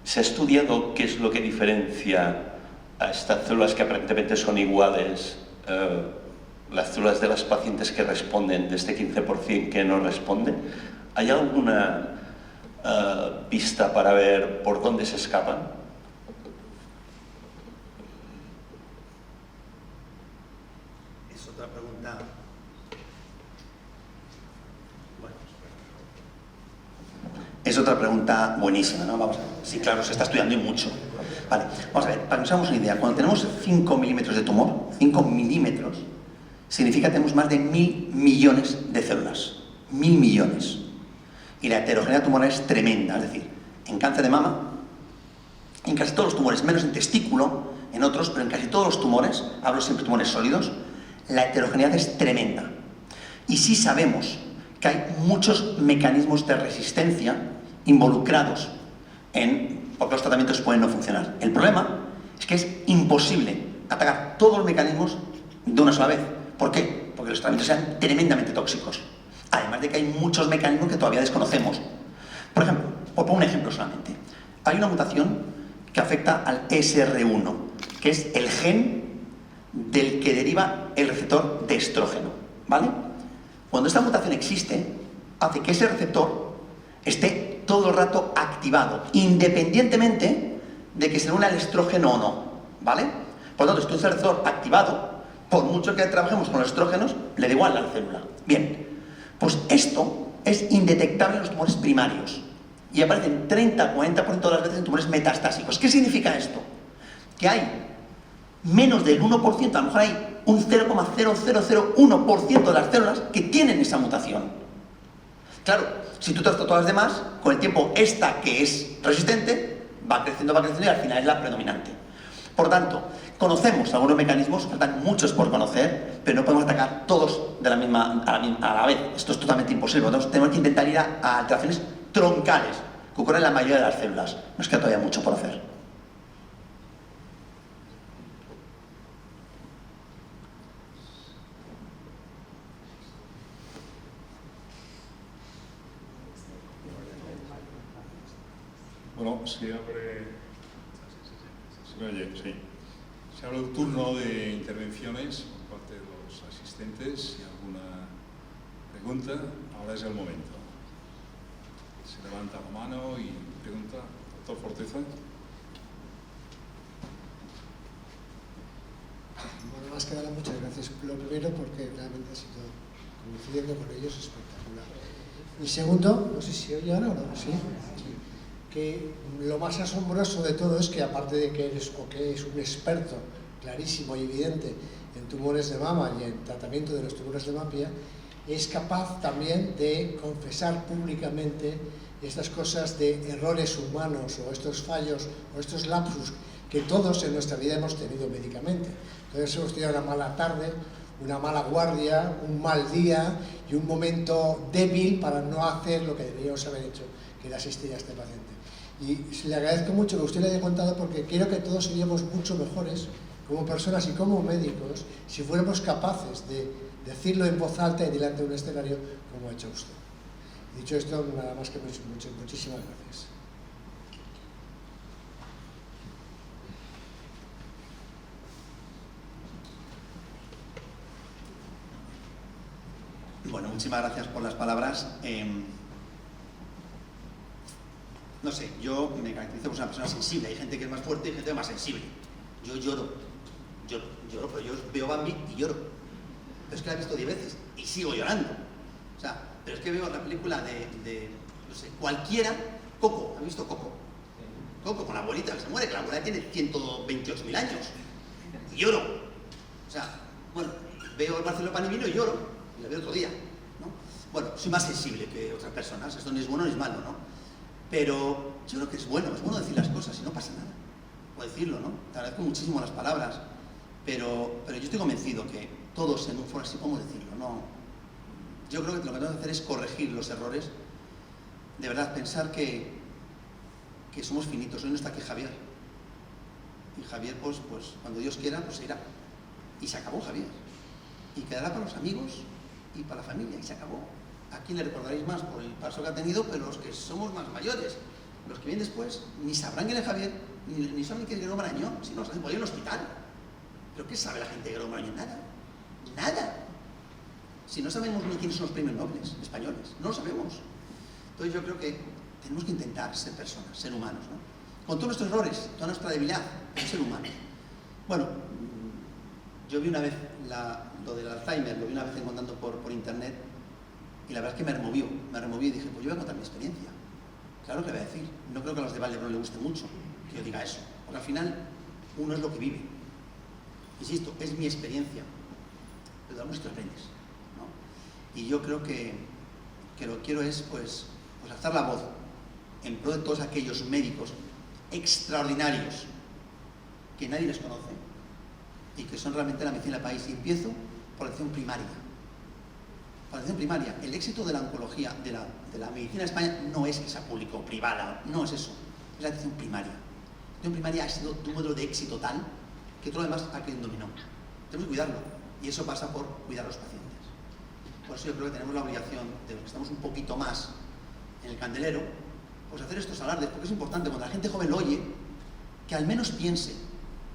¿se ha estudiado qué es lo que diferencia a estas células que aparentemente son iguales, las células de las pacientes que responden de este 15% que no responden? ¿Hay alguna pista para ver por dónde se escapan? Es otra pregunta. Bueno. Es otra pregunta buenísima, ¿no? Vamos a ver. Sí, claro, se está estudiando y mucho. Vale, vamos a ver, para que nos hagamos una idea, cuando tenemos 5 milímetros de tumor, 5 milímetros, significa que tenemos más de 1.000 millones de células. 1.000 millones. Y la heterogeneidad tumoral es tremenda, es decir, en cáncer de mama, en casi todos los tumores, menos en testículo, en otros, pero en casi todos los tumores, hablo siempre de tumores sólidos, la heterogeneidad es tremenda. Y sí sabemos que hay muchos mecanismos de resistencia involucrados porque los tratamientos pueden no funcionar. El problema es que es imposible atacar todos los mecanismos de una sola vez. ¿Por qué? Porque los tratamientos sean tremendamente tóxicos. Además de que hay muchos mecanismos que todavía desconocemos. Por ejemplo, os pongo un ejemplo solamente. Hay una mutación que afecta al ESR1, que es el gen del que deriva el receptor de estrógeno, ¿vale? Cuando esta mutación existe, hace que ese receptor esté todo el rato activado, independientemente de que se una el estrógeno o no, ¿vale? Por lo tanto, si este receptor activado, por mucho que trabajemos con los estrógenos, le da igual a la célula. Bien, pues esto es indetectable en los tumores primarios y aparecen 30-40% de las veces en tumores metastásicos. ¿Qué significa esto? Que hay menos del 1%, a lo mejor hay un 0,0001% de las células que tienen esa mutación. Claro, si tú tratas todas las demás, con el tiempo esta que es resistente va creciendo y al final es la predominante. Por tanto, conocemos algunos mecanismos, faltan muchos por conocer, pero no podemos atacar todos a la vez. Esto es totalmente imposible. Entonces, tenemos que intentar ir a alteraciones troncales que ocurren en la mayoría de las células. Nos queda todavía mucho por hacer. Bueno, se abre el turno de intervenciones por parte de los asistentes. Si alguna pregunta, ahora es el momento. Se levanta la mano y pregunta, doctor Forteza. Bueno, más que nada, muchas gracias. Lo primero, porque realmente ha sido, coincidiendo con ellos, espectacular. Y segundo, no sé si oye ahora o no, ¿sí? Que lo más asombroso de todo es que, aparte de que eres un experto clarísimo y evidente en tumores de mama y en tratamiento de los tumores de mama, es capaz también de confesar públicamente estas cosas de errores humanos o estos fallos o estos lapsus que todos en nuestra vida hemos tenido médicamente. Entonces hemos tenido una mala tarde, una mala guardia, un mal día y un momento débil para no hacer lo que deberíamos haber hecho, que era asistir a este paciente. Y le agradezco mucho que usted le haya contado, porque creo que todos seríamos mucho mejores como personas y como médicos si fuéramos capaces de decirlo en voz alta y delante de un escenario como ha hecho usted. Dicho esto, nada más que muchísimas gracias. Bueno, muchísimas gracias por las palabras. No sé, yo me caracterizo por ser una persona sensible. Hay gente que es más fuerte y gente que es más sensible. Yo lloro, pero yo veo Bambi y lloro. Pero es que la he visto 10 veces y sigo llorando. O sea, pero es que veo la película no sé, cualquiera. Coco, ¿han visto Coco? Coco con la abuelita que se muere, que la abuela tiene 128.000 años. Y lloro. O sea, bueno, veo el Marcelo Panivino y lloro. Y la veo otro día, ¿no? Bueno, soy más sensible que otras personas. Esto ni es bueno ni es malo, ¿no? Pero yo creo que es bueno decir las cosas y no pasa nada. O decirlo, ¿no? Te agradezco muchísimo las palabras, pero yo estoy convencido que todos en un foro así podemos decirlo, ¿no? Yo creo que lo que tenemos que hacer es corregir los errores, de verdad, pensar que somos finitos. Hoy no está aquí Javier. Y Javier, pues cuando Dios quiera, pues se irá. Y se acabó Javier. Y quedará para los amigos y para la familia, y se acabó. ¿A quién le recordaréis más por el paso que ha tenido? Pero los que somos más mayores, los que vienen después, ni sabrán quién es Javier, ni saben quién es Guerrero Marañón, si no, saben por ahí en un hospital. ¿Pero qué sabe la gente de Guerrero Marañón? Nada. Nada. Si no sabemos ni quiénes son los premios nobles españoles, no lo sabemos. Entonces yo creo que tenemos que intentar ser personas, ser humanos, ¿no? Con todos nuestros errores, toda nuestra debilidad, pero ser humanos. Bueno, yo vi una vez lo del Alzheimer, lo vi una vez encontrando por internet. Y la verdad es que me removió y dije, pues yo voy a contar mi experiencia. Claro que le voy a decir. No creo que a los de Valdebrón le guste mucho que yo diga eso, porque al final uno es lo que vive. Insisto, es mi experiencia, pero de algo te aprendes, ¿no? Y yo creo que lo que quiero es, pues alzar la voz en pro de todos aquellos médicos extraordinarios que nadie les conoce y que son realmente la medicina del país. Y empiezo por la atención primaria. Para la atención primaria, el éxito de la oncología, de la de la medicina en España no es que sea público o privada, no es eso, es la atención primaria. La atención primaria ha sido un modelo de éxito tal que todo lo demás ha quedado en dominó. Tenemos que cuidarlo, y eso pasa por cuidar a los pacientes. Por eso yo creo que tenemos la obligación, de los que estamos un poquito más en el candelero, pues hacer estos alardes, porque es importante, cuando la gente joven lo oye, que al menos piense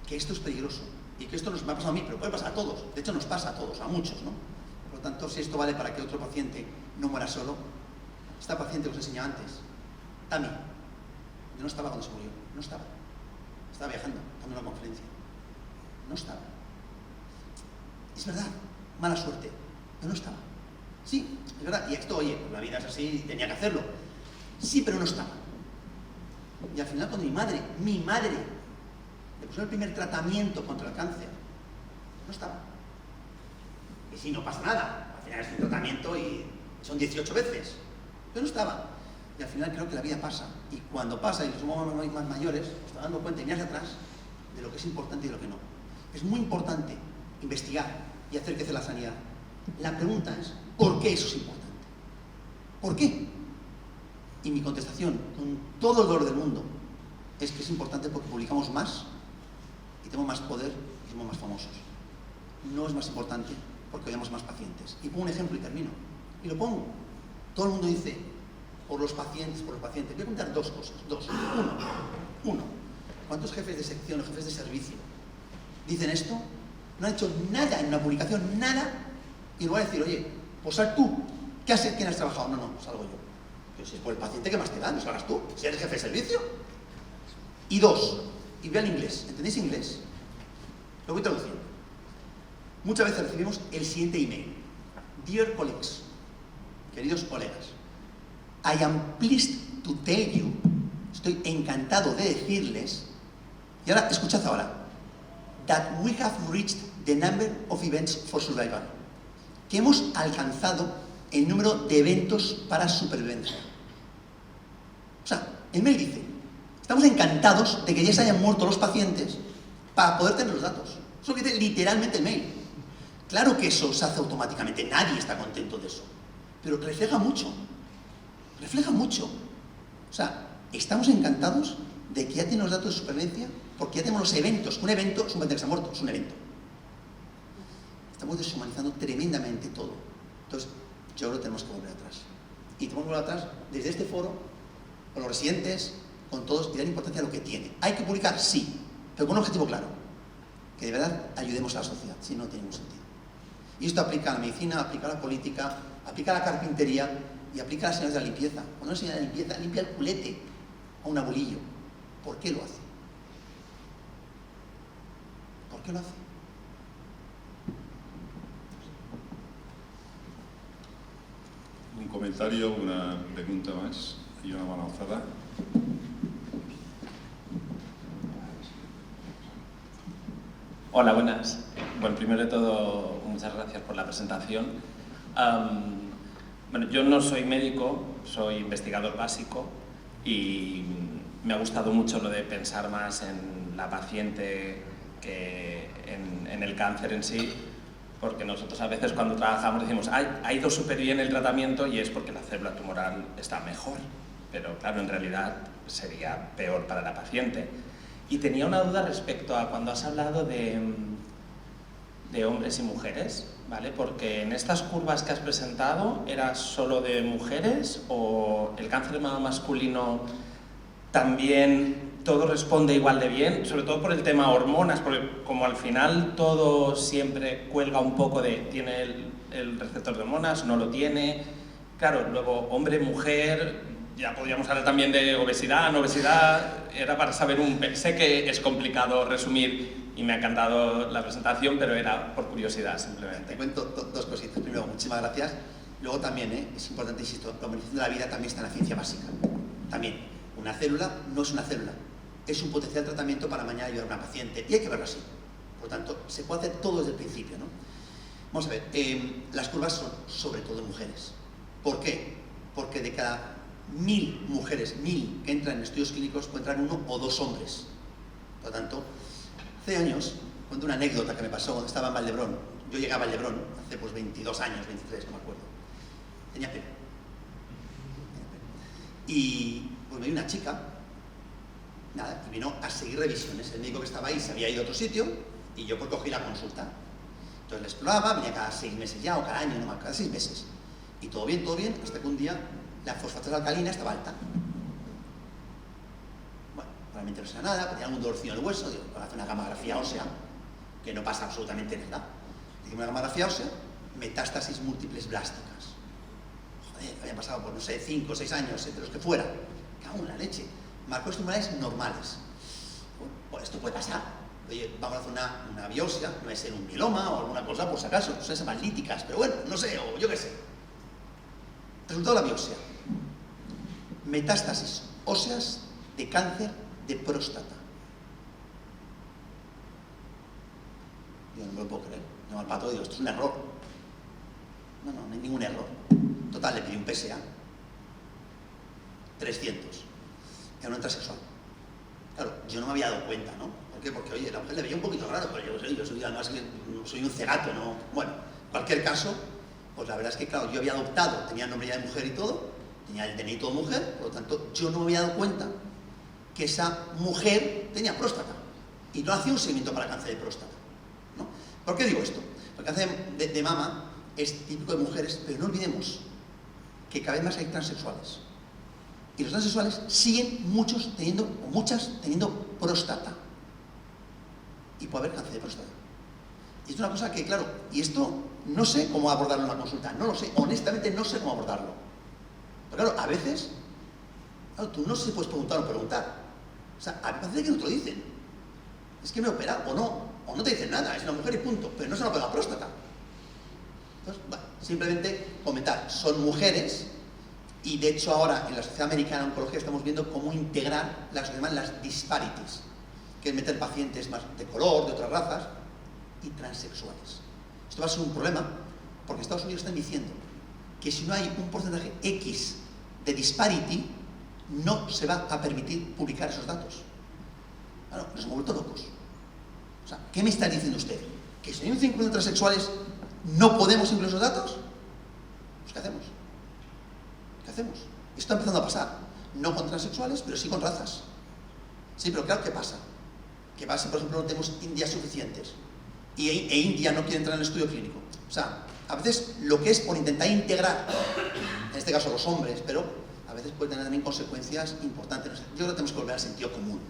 que esto es peligroso, y que esto nos me ha pasado a mí, pero puede pasar a todos, de hecho nos pasa a todos, a muchos, ¿no? Por lo tanto, si esto vale para que otro paciente no muera solo, esta paciente que os enseñé antes, Tami, yo no estaba cuando se murió, no estaba viajando, dando una conferencia, no estaba. Es verdad, mala suerte, pero no estaba. Sí, es verdad, y esto, oye, pues la vida es así, tenía que hacerlo. Sí, pero no estaba. Y al final cuando mi madre, le puso el primer tratamiento contra el cáncer, no estaba. Y sí, no pasa nada, al final es un tratamiento y son 18 veces, pero no estaba. Y al final creo que la vida pasa, y cuando pasa y somos más mayores, nos estamos dando cuenta y miras atrás de lo que es importante y de lo que no. Es muy importante investigar y hacer crecer la sanidad. La pregunta es, ¿por qué eso es importante? ¿Por qué? Y mi contestación, con todo el dolor del mundo, es que es importante porque publicamos más y tenemos más poder y somos más famosos. No es más importante porque veamos más pacientes. Y pongo un ejemplo y termino. Y lo pongo. Todo el mundo dice, por los pacientes. Voy a contar dos cosas. Uno. ¿Cuántos jefes de sección o jefes de servicio dicen esto? No han hecho nada en una publicación, nada, y luego a decir, oye, pues sal tú. ¿Quién has trabajado? No, salgo yo. Pero si es por el paciente, ¿qué más te da? No salgas tú, si eres jefe de servicio. Y dos, y ve al inglés. ¿Entendéis inglés? Lo voy traduciendo. Muchas veces recibimos el siguiente email. Dear colleagues, queridos colegas, I am pleased to tell you, estoy encantado de decirles, y ahora, escuchad ahora, that we have reached the number of events for survival, que hemos alcanzado el número de eventos para supervivencia. O sea, el mail dice, estamos encantados de que ya se hayan muerto los pacientes para poder tener los datos. Eso es lo que dice literalmente el mail. Claro que eso se hace automáticamente, nadie está contento de eso, pero refleja mucho. O sea, estamos encantados de que ya tienen los datos de supervivencia porque ya tenemos los eventos. Un evento es un paciente que se ha muerto, es un evento. Estamos deshumanizando tremendamente todo. Entonces, yo creo que tenemos que volver atrás. Y tenemos que volver atrás desde este foro, con los residentes, con todos, y dar importancia a lo que tiene. ¿Hay que publicar? Sí, pero con un objetivo claro. Que de verdad ayudemos a la sociedad, si no tiene ningún sentido. Y esto aplica a la medicina, aplica a la política, aplica a la carpintería y aplica a las señoras de la limpieza. Cuando una señora de limpieza limpia el culete a un abuelillo, ¿por qué lo hace? ¿Por qué lo hace? Un comentario, una pregunta más y una mano alzada. Hola, buenas. Bueno, primero de todo, muchas gracias por la presentación. Bueno, yo no soy médico, soy investigador básico y me ha gustado mucho lo de pensar más en la paciente que en el cáncer en sí, porque nosotros a veces cuando trabajamos decimos ha ido súper bien el tratamiento y es porque la célula tumoral está mejor, pero claro, en realidad sería peor para la paciente. Y tenía una duda respecto a cuando has hablado de hombres y mujeres, ¿vale? Porque en estas curvas que has presentado, ¿era solo de mujeres o el cáncer de mama masculino también todo responde igual de bien? Sobre todo por el tema hormonas, porque como al final todo siempre cuelga un poco de ¿tiene el receptor de hormonas? ¿No lo tiene? Claro, luego hombre, mujer, ya podríamos hablar también de obesidad, no obesidad, era para saber sé que es complicado resumir y me ha encantado la presentación, pero era por curiosidad simplemente. Te cuento dos cositas. Primero, muchísimas gracias. Luego también, es importante, insisto, la humanización de la vida también está en la ciencia básica. También, una célula no es una célula, es un potencial tratamiento para mañana ayudar a una paciente y hay que verlo así. Por lo tanto, se puede hacer todo desde el principio, ¿no? Vamos a ver, las curvas son sobre todo en mujeres. ¿Por qué? Porque de cada 1000 mujeres, 1000 que entran en estudios clínicos, pueden entrar 1 o 2 hombres. Por lo tanto, hace años, cuento una anécdota que me pasó cuando estaba en Valdebrón. Yo llegué a Valdebrón hace 22 años, 23, no me acuerdo. Tenía pelo. Y pues me dio una chica, nada, y vino a seguir revisiones. El médico que estaba ahí se había ido a otro sitio y yo pues cogí la consulta. Entonces le exploraba, venía cada 6 meses ya, o cada año, no más, cada 6 meses. Y todo bien, hasta que un día la fosfatasa alcalina estaba alta. Bueno, realmente no sé nada, tenía algún dolorcillo en el hueso, digo, para hacer una gamografía ósea, que no pasa absolutamente nada. Hicimos una gamografía ósea, metástasis múltiples blásticas. Joder, habían pasado por, no sé, 5 o 6 años, entre los que fuera. Cago en la leche. Marcos tumorales normales. Bueno, pues esto puede pasar. Oye, vamos a hacer una biopsia, no va a ser un mieloma o alguna cosa, por si acaso, son esas malíticas, pero bueno, no sé, o yo qué sé. Resultado de la biopsia. Metástasis óseas de cáncer de próstata. Yo no me lo puedo creer. Llamo al pato y digo, esto es un error. No hay ningún error. Total, le pedí un PSA. 300. Era una transexual. Claro, yo no me había dado cuenta, ¿no? ¿Por qué? Porque, oye, la mujer le veía un poquito raro, pero yo soy además que soy un cegato, ¿no? Bueno, en cualquier caso, pues la verdad es que, claro, yo había adoptado, tenía el nombre ya de mujer y todo, tenía el DNI todo mujer, por lo tanto, yo no me había dado cuenta que esa mujer tenía próstata y no hacía un seguimiento para cáncer de próstata, ¿no? ¿Por qué digo esto? Porque el cáncer de mama es típico de mujeres, pero no olvidemos que cada vez más hay transexuales. Y los transexuales siguen muchas teniendo próstata. Y puede haber cáncer de próstata. Y es una cosa que, claro, y esto no sé cómo abordarlo en una consulta, no lo sé, honestamente no sé cómo abordarlo. Pero claro, a veces, claro, tú no se puedes preguntar o preguntar. O sea, a mí me parece que no te lo dicen. Es que me he operado, o no te dicen nada, es una mujer y punto, pero no se me ha operado la próstata. Entonces, bueno, simplemente comentar, son mujeres. Y de hecho ahora en la Sociedad Americana de Oncología estamos viendo cómo integrar las que llaman las disparities, que es meter pacientes más de color, de otras razas, y transexuales. Esto va a ser un problema, porque Estados Unidos están diciendo que si no hay un porcentaje X de disparity, no se va a permitir publicar esos datos. Claro, nos hemos vuelto locos. O sea, ¿qué me está diciendo usted? ¿Que si hay un 50% de transexuales no podemos incluir esos datos? Pues ¿qué hacemos? ¿Qué hacemos? Esto está empezando a pasar. No con transexuales, pero sí con razas. Sí, pero claro, ¿qué pasa? ¿Qué pasa si, por ejemplo, no tenemos indias suficientes? E India no quiere entrar en el estudio clínico. O sea, a veces lo que es por intentar integrar, en este caso los hombres, pero a veces puede tener también consecuencias importantes. Yo creo que tenemos que volver al sentido común.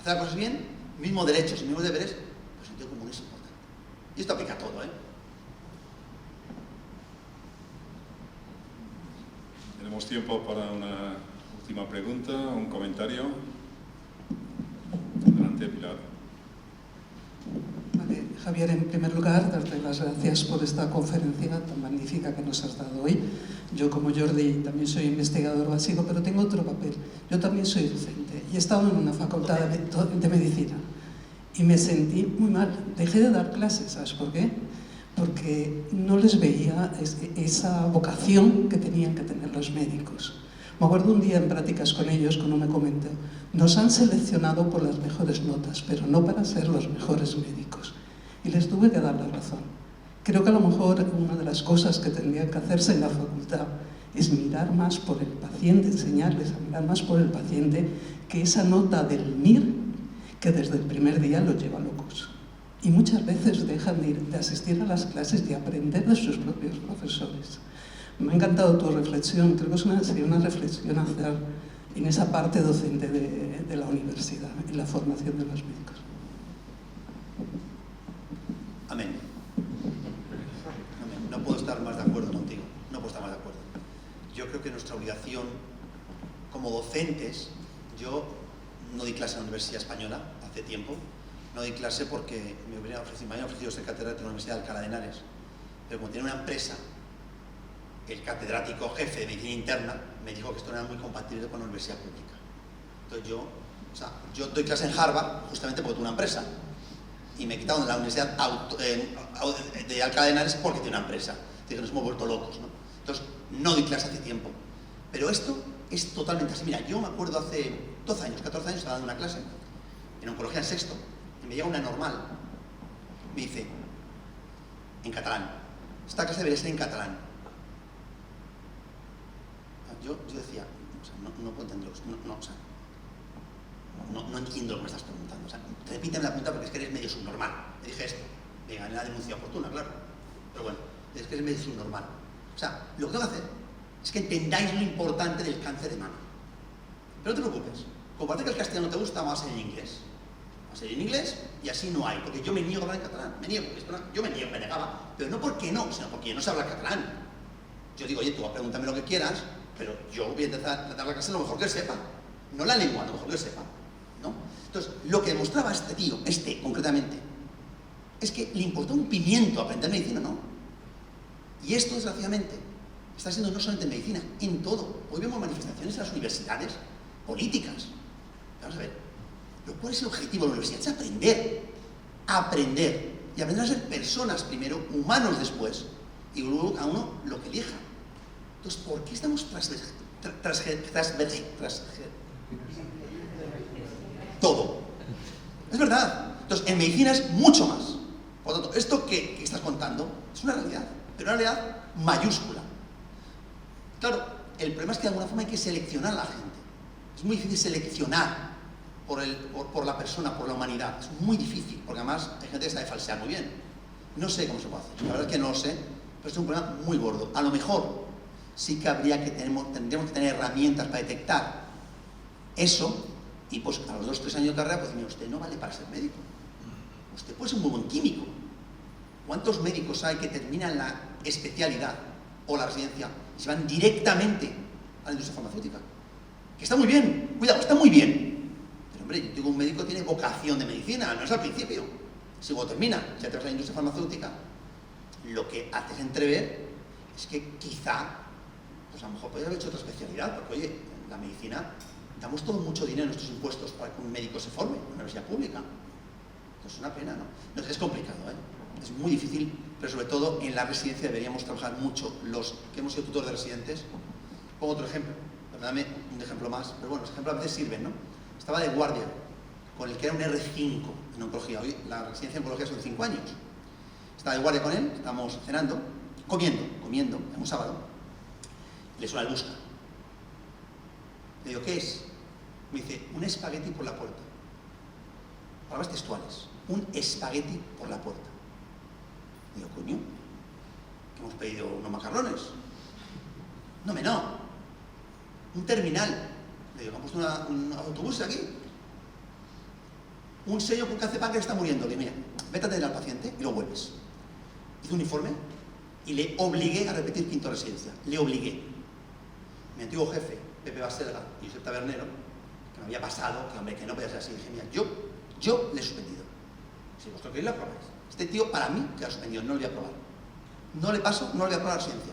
Hacer las cosas bien, mismos derechos y mismos deberes, pues el sentido común es importante. Y esto aplica a todo, ¿eh? Tenemos tiempo para una última pregunta, un comentario. Adelante, Pilar. Vale, Javier, en primer lugar, darte las gracias por esta conferencia tan magnífica que nos has dado hoy. Yo, como Jordi, también soy investigador básico, pero tengo otro papel. Yo también soy docente y he estado en una facultad de medicina y me sentí muy mal. Dejé de dar clases, ¿sabes por qué? Porque no les veía esa vocación que tenían que tener los médicos. Me acuerdo un día en prácticas con ellos, cuando me comentó, nos han seleccionado por las mejores notas, pero no para ser los mejores médicos. Y les tuve que dar la razón. Creo que a lo mejor una de las cosas que tendrían que hacerse en la facultad es mirar más por el paciente, enseñarles a mirar más por el paciente, que esa nota del MIR, que desde el primer día los lleva locos. Y muchas veces dejan de asistir a las clases y aprender de sus propios profesores. Me ha encantado tu reflexión, creo que sería una reflexión a hacer en esa parte docente de la universidad, en la formación de los médicos. Amén. Amén. No puedo estar más de acuerdo contigo, no puedo estar más de acuerdo. Yo creo que nuestra obligación como docentes, yo no di clase en la Universidad Española hace tiempo, no di clase porque me habían ofrecido ser catedrático en la Universidad de Alcalá de Henares, pero como tenía una empresa, el catedrático jefe de medicina interna me dijo que esto no era muy compatible con la universidad pública. Entonces yo doy clase en Harvard justamente porque tengo una empresa y me he quitado de la Universidad de Alcalá de Henares porque tiene una empresa. Entonces nos hemos vuelto locos, ¿no? Entonces no doy clase hace tiempo, pero esto es totalmente así. Mira, yo me acuerdo hace 12 años, 14 años, estaba dando una clase en oncología en sexto y me llega una normal, me dice en catalán, esta clase debería ser en catalán. Yo decía, sea, no puedo entenderlo. No entiendo lo que me estás preguntando. O sea, repíteme la pregunta porque es que eres medio subnormal. Me dije esto. Venga, en la denuncia oportuna, claro. Pero bueno, es que eres medio subnormal. O sea, lo que tengo que hacer es que entendáis lo importante del cáncer de mama. Pero no te preocupes. Como parece que el castellano no te gusta, vamos a ser en inglés. Vamos a ser en inglés y así no hay. Porque yo me niego a hablar en catalán. Yo me negaba. Pero no porque no, sino porque no sé hablar catalán. Yo digo, oye, tú pregúntame lo que quieras, pero yo voy a intentar dar la clase lo mejor que sepa. No la lengua, lo mejor que sepa. ¿No? Entonces, lo que demostraba este tío, concretamente, es que le importó un pimiento aprender medicina, ¿no? Y esto, desgraciadamente, está siendo no solamente en medicina, en todo. Hoy vemos manifestaciones en las universidades políticas. Vamos a ver, ¿cuál es el objetivo de la universidad? Es aprender. Y aprender a ser personas primero, humanos después, y luego cada uno lo que elija. Entonces, ¿por qué estamos todo? Es verdad. Entonces, en medicina es mucho más. Por lo tanto, esto que estás contando es una realidad, pero una realidad mayúscula. Claro, el problema es que de alguna forma hay que seleccionar a la gente. Es muy difícil seleccionar por la persona, por la humanidad. Es muy difícil, porque además hay gente que sabe falsear muy bien. No sé cómo se puede hacer. La verdad es que no lo sé, pero es un problema muy gordo. A lo mejor sí que tendríamos que tener herramientas para detectar eso. Y pues a los 2 o 3 años de carrera, pues mira, usted no vale para ser médico. Usted puede ser un muy buen químico. ¿Cuántos médicos hay que terminan la especialidad o la residencia y se van directamente a la industria farmacéutica? Que está muy bien, cuidado, está muy bien. Pero hombre, yo digo, un médico tiene vocación de medicina, no es al principio. Si luego termina, ya te vas a la industria farmacéutica, lo que haces entrever es que quizá, pues a lo mejor podría haber hecho otra especialidad, porque oye, en la medicina damos todo mucho dinero en nuestros impuestos para que un médico se forme en una universidad pública. Entonces es una pena, ¿no? No, es complicado, ¿eh? Es muy difícil, pero sobre todo en la residencia deberíamos trabajar mucho los que hemos sido tutores de residentes. Pongo otro ejemplo, perdóname un ejemplo más, pero bueno, los ejemplos a veces sirven, ¿no? Estaba de guardia con el que era un R5 en oncología. Hoy la residencia en oncología son de 5 años. Estaba de guardia con él, estábamos cenando, comiendo, en un sábado, y le suena el busca. Le digo, ¿qué es? Me dice, un espagueti por la puerta. Palabras textuales. Un espagueti por la puerta. Le digo, coño, que hemos pedido unos macarrones. No. Un terminal. Le digo, hemos puesto un autobús aquí. Un sello con cáncer de páncreas está muriendo. Le digo, mira, vete a atender al paciente y lo vuelves. Hice un informe y le obligué a repetir quinto residencia. Le obligué. Mi antiguo jefe, Pepe Baselga y Josep Tabernero, que me había pasado, que hombre, que no podía ser así, dije, mira, yo le he suspendido. Si vosotros queréis, lo aprobáis. Este tío, para mí, queda suspendido, no lo voy a aprobar. No le paso, no le voy a aprobar la residencia.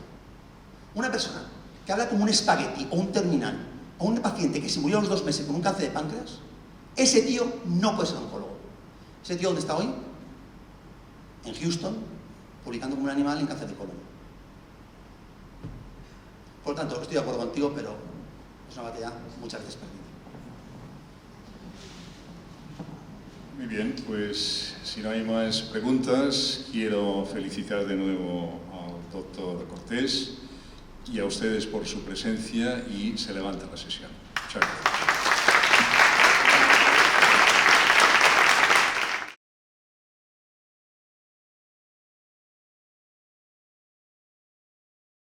Una persona que habla como un espagueti o un terminal, o un paciente que se murió a los 2 meses con un cáncer de páncreas, ese tío no puede ser oncólogo. Ese tío, ¿dónde está hoy? En Houston, publicando como un animal en cáncer de colon. Por lo tanto, estoy de acuerdo contigo, pero es una batalla muchas veces perdida. Muy bien, pues si no hay más preguntas, quiero felicitar de nuevo al doctor Cortés y a ustedes por su presencia y se levanta la sesión. Muchas gracias.